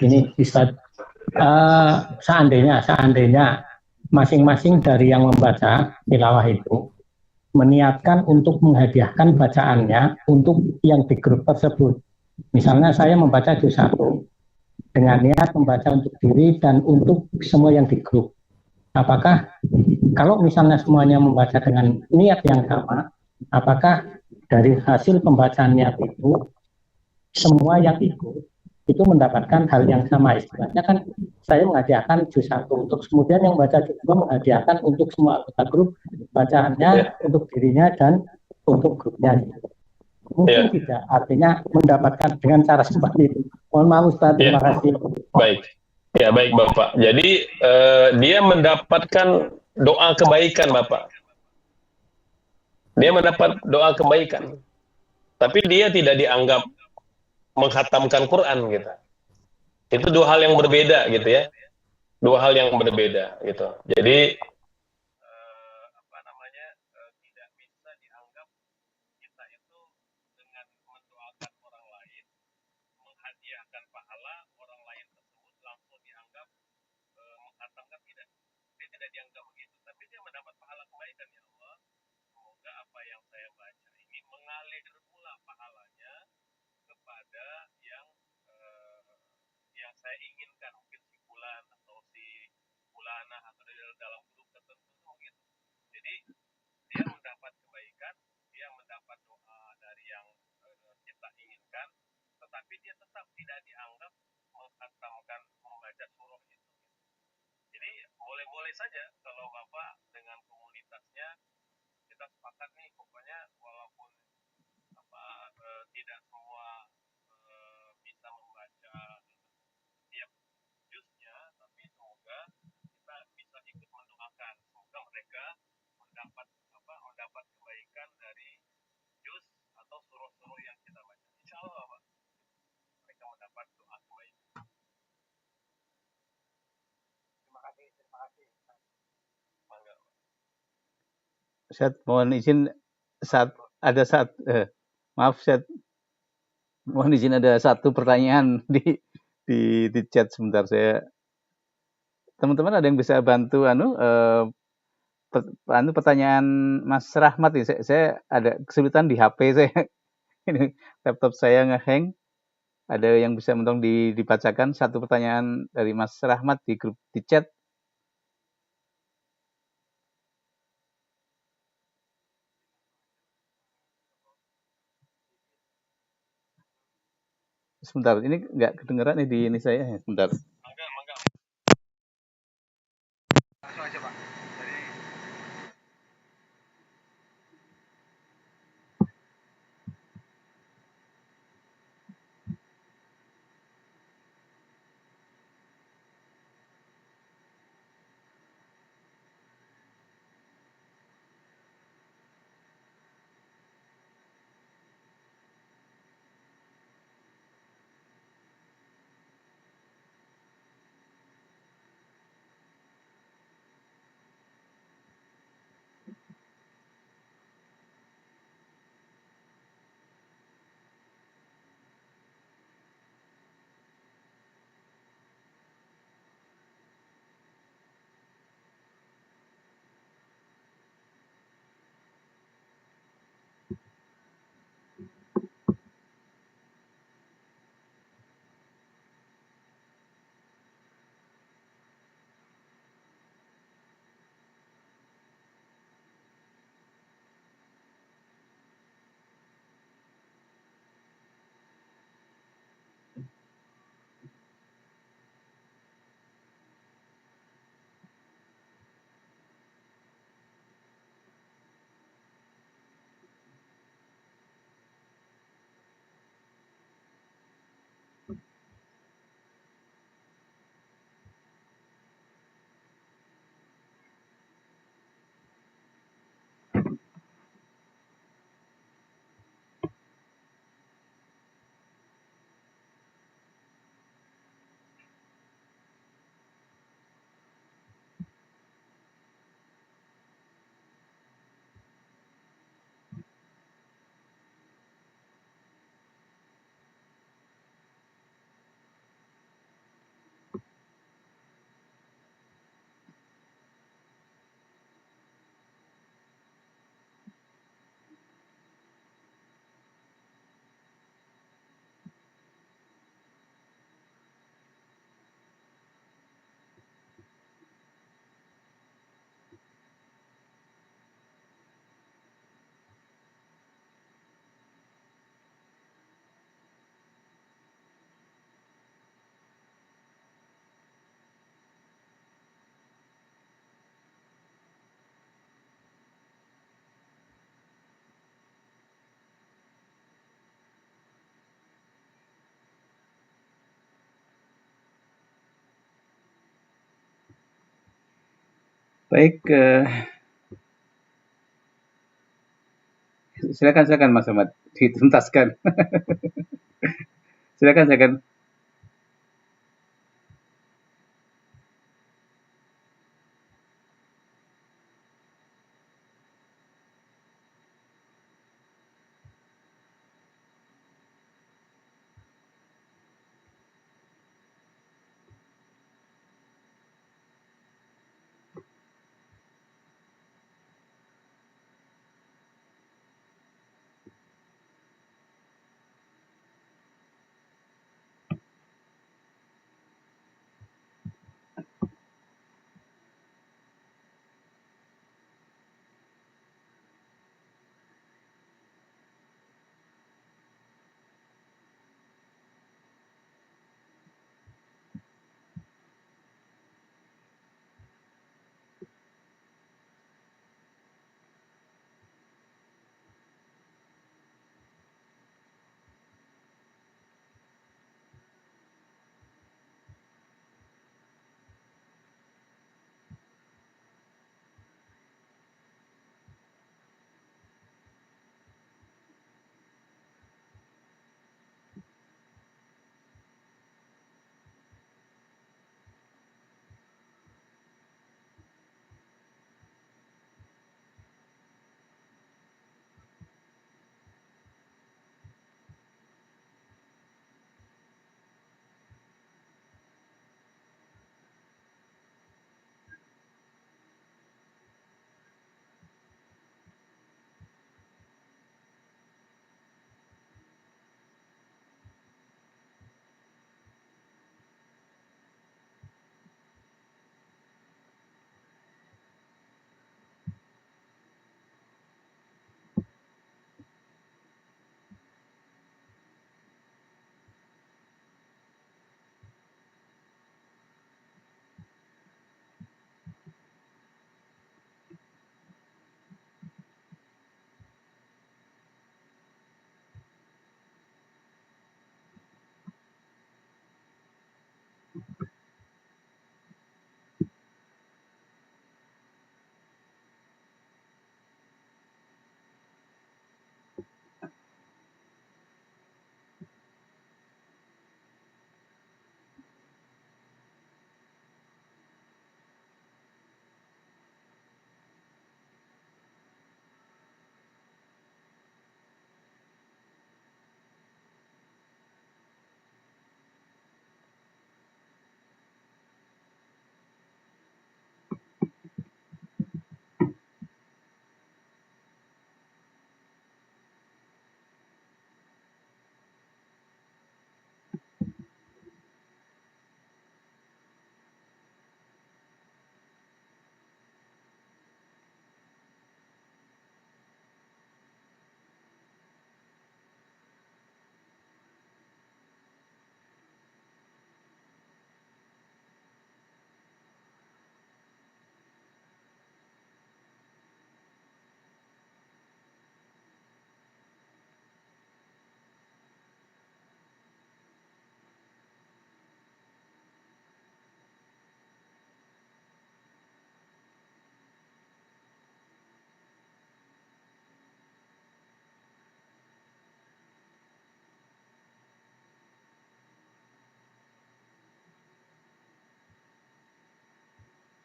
Ini Ustaz, seandainya masing-masing dari yang membaca tilawah itu meniatkan untuk menghadiahkan bacaannya untuk yang di grup tersebut. Misalnya saya membaca juz 1 dengan niat membaca untuk diri dan untuk semua yang di grup. Apakah kalau misalnya semuanya membaca dengan niat yang sama, apakah dari hasil pembacaan niat itu semua yang ikut itu mendapatkan hal yang sama? Istilahnya kan saya menghadiahkan juz 1 untuk, kemudian yang baca juz 2 menghadiahkan untuk semua anggota grup bacaannya untuk dirinya dan untuk grupnya. Mungkin tidak, artinya mendapatkan dengan cara seperti itu. Mohon maaf Ustaz, terima kasih. Baik. Ya, baik Bapak. Jadi dia mendapatkan doa kebaikan, Bapak. Dia mendapat doa kebaikan. Tapi dia tidak dianggap menghatamkan Quran, gitu. Itu dua hal yang berbeda, gitu ya. Dua hal yang berbeda, gitu. Jadi tidak bisa dianggap kita itu dengan mendoakan orang lain menghadiahkan pahala orang lain tersebut langsung dianggap menghatamkan, tidak. Dia tidak dianggap begitu, tapi dia mendapat pahala kebaikan. Ya Allah, semoga apa yang saya baca ini mengalir pula pahalanya kepada yang saya inginkan, mungkin si fulan atau si fulana atau dalam grup tertentu, begitu. Jadi dia mendapat kebaikan, dia mendapat doa dari yang kita inginkan, tetapi dia tetap tidak dianggap menghatamkan membaca surah itu. Jadi boleh-boleh saja kalau Bapak dengan komunitasnya kita sepakat nih, pokoknya walaupun tidak semua bisa membaca tiap juznya, tapi semoga kita bisa ikut mendoakan, semoga mereka mendapat kebaikan dari juz atau surah-surah yang kita baca. Insya Allah Pak, mereka mendapat doa kebaikan. Terima kasih. Ustaz, mohon izin mohon izin ada satu pertanyaan di chat sebentar. Teman-teman ada yang bisa bantu pertanyaan Mas Rahmat nih, saya ada kesulitan di HP saya. Ini laptop saya ngehang. Ada yang bisa tolong dibacakan satu pertanyaan dari Mas Rahmat di grup di chat. Sebentar, ini nggak kedengeran nih di ini saya. Sebentar. Langsung aja Pak. Baik, silakan Mas Ahmad dituntaskan. silakan.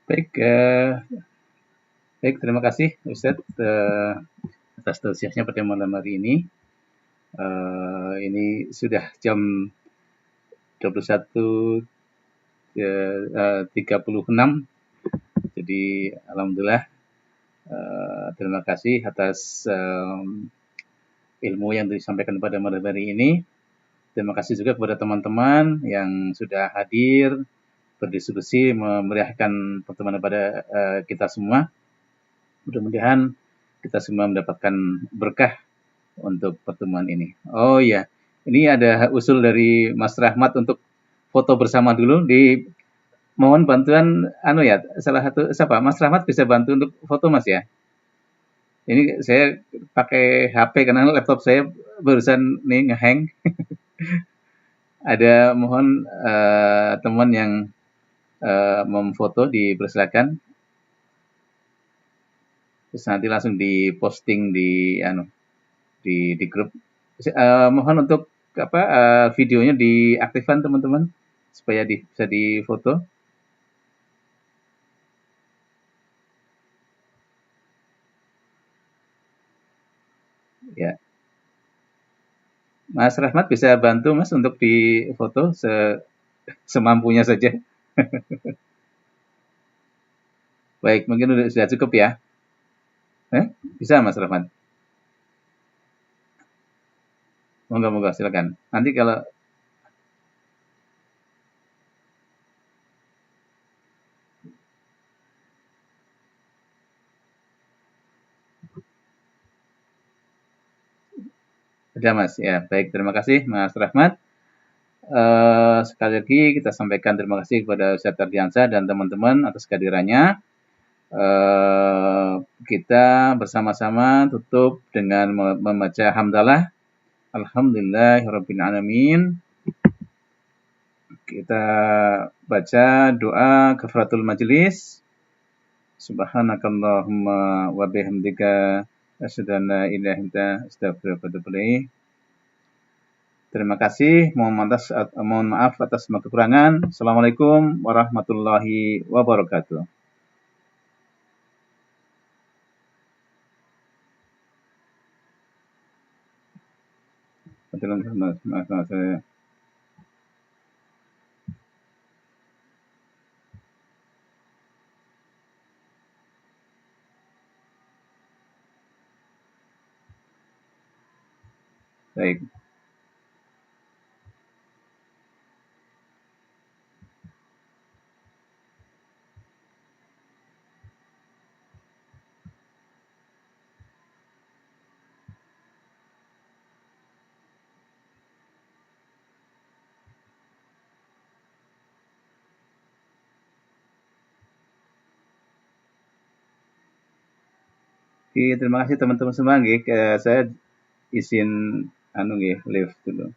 Baik, baik, terima kasih Ustadz atas tausiahnya pada malam hari ini. Ini sudah jam 21.36, jadi alhamdulillah, terima kasih atas ilmu yang disampaikan pada malam hari ini. Terima kasih juga kepada teman-teman yang sudah hadir berdiskusi memeriahkan pertemuan pada kita semua. Mudah-mudahan kita semua mendapatkan berkah untuk pertemuan ini. Oh iya, ini ada usul dari Mas Rahmat untuk foto bersama dulu. Mohon bantuan salah satu siapa? Mas Rahmat bisa bantu untuk foto Mas ya. Ini saya pakai HP karena laptop saya barusan nih ngehang. Ada mohon teman yang memfoto dipersilakan. Terus nanti langsung diposting di grup. Mohon untuk videonya diaktifkan teman-teman supaya bisa difoto. Ya. Mas Rahmat bisa bantu Mas untuk difoto semampunya saja. Baik, mungkin sudah cukup ya. Bisa Mas Rahmat? Moga-moga, silakan. Nanti kalau ada Mas, ya baik, terima kasih Mas Rahmat. Sekali lagi kita sampaikan terima kasih kepada Ustadz Ardiansyah dan teman-teman atas kehadirannya. Kita bersama-sama tutup dengan membaca hamdalah. Alhamdulillahirabbil alamin. Kita baca doa kafaratul majelis. Subhanakallahumma wa bihamdika asyhadu an la ilaha illa anta astaghfiruka wa atubu ilaik. Terima kasih. Mohon maaf atas semua kekurangan. Assalamualaikum warahmatullahi wabarakatuh. Baik. Terima kasih teman-teman semua. Saya izin live dulu.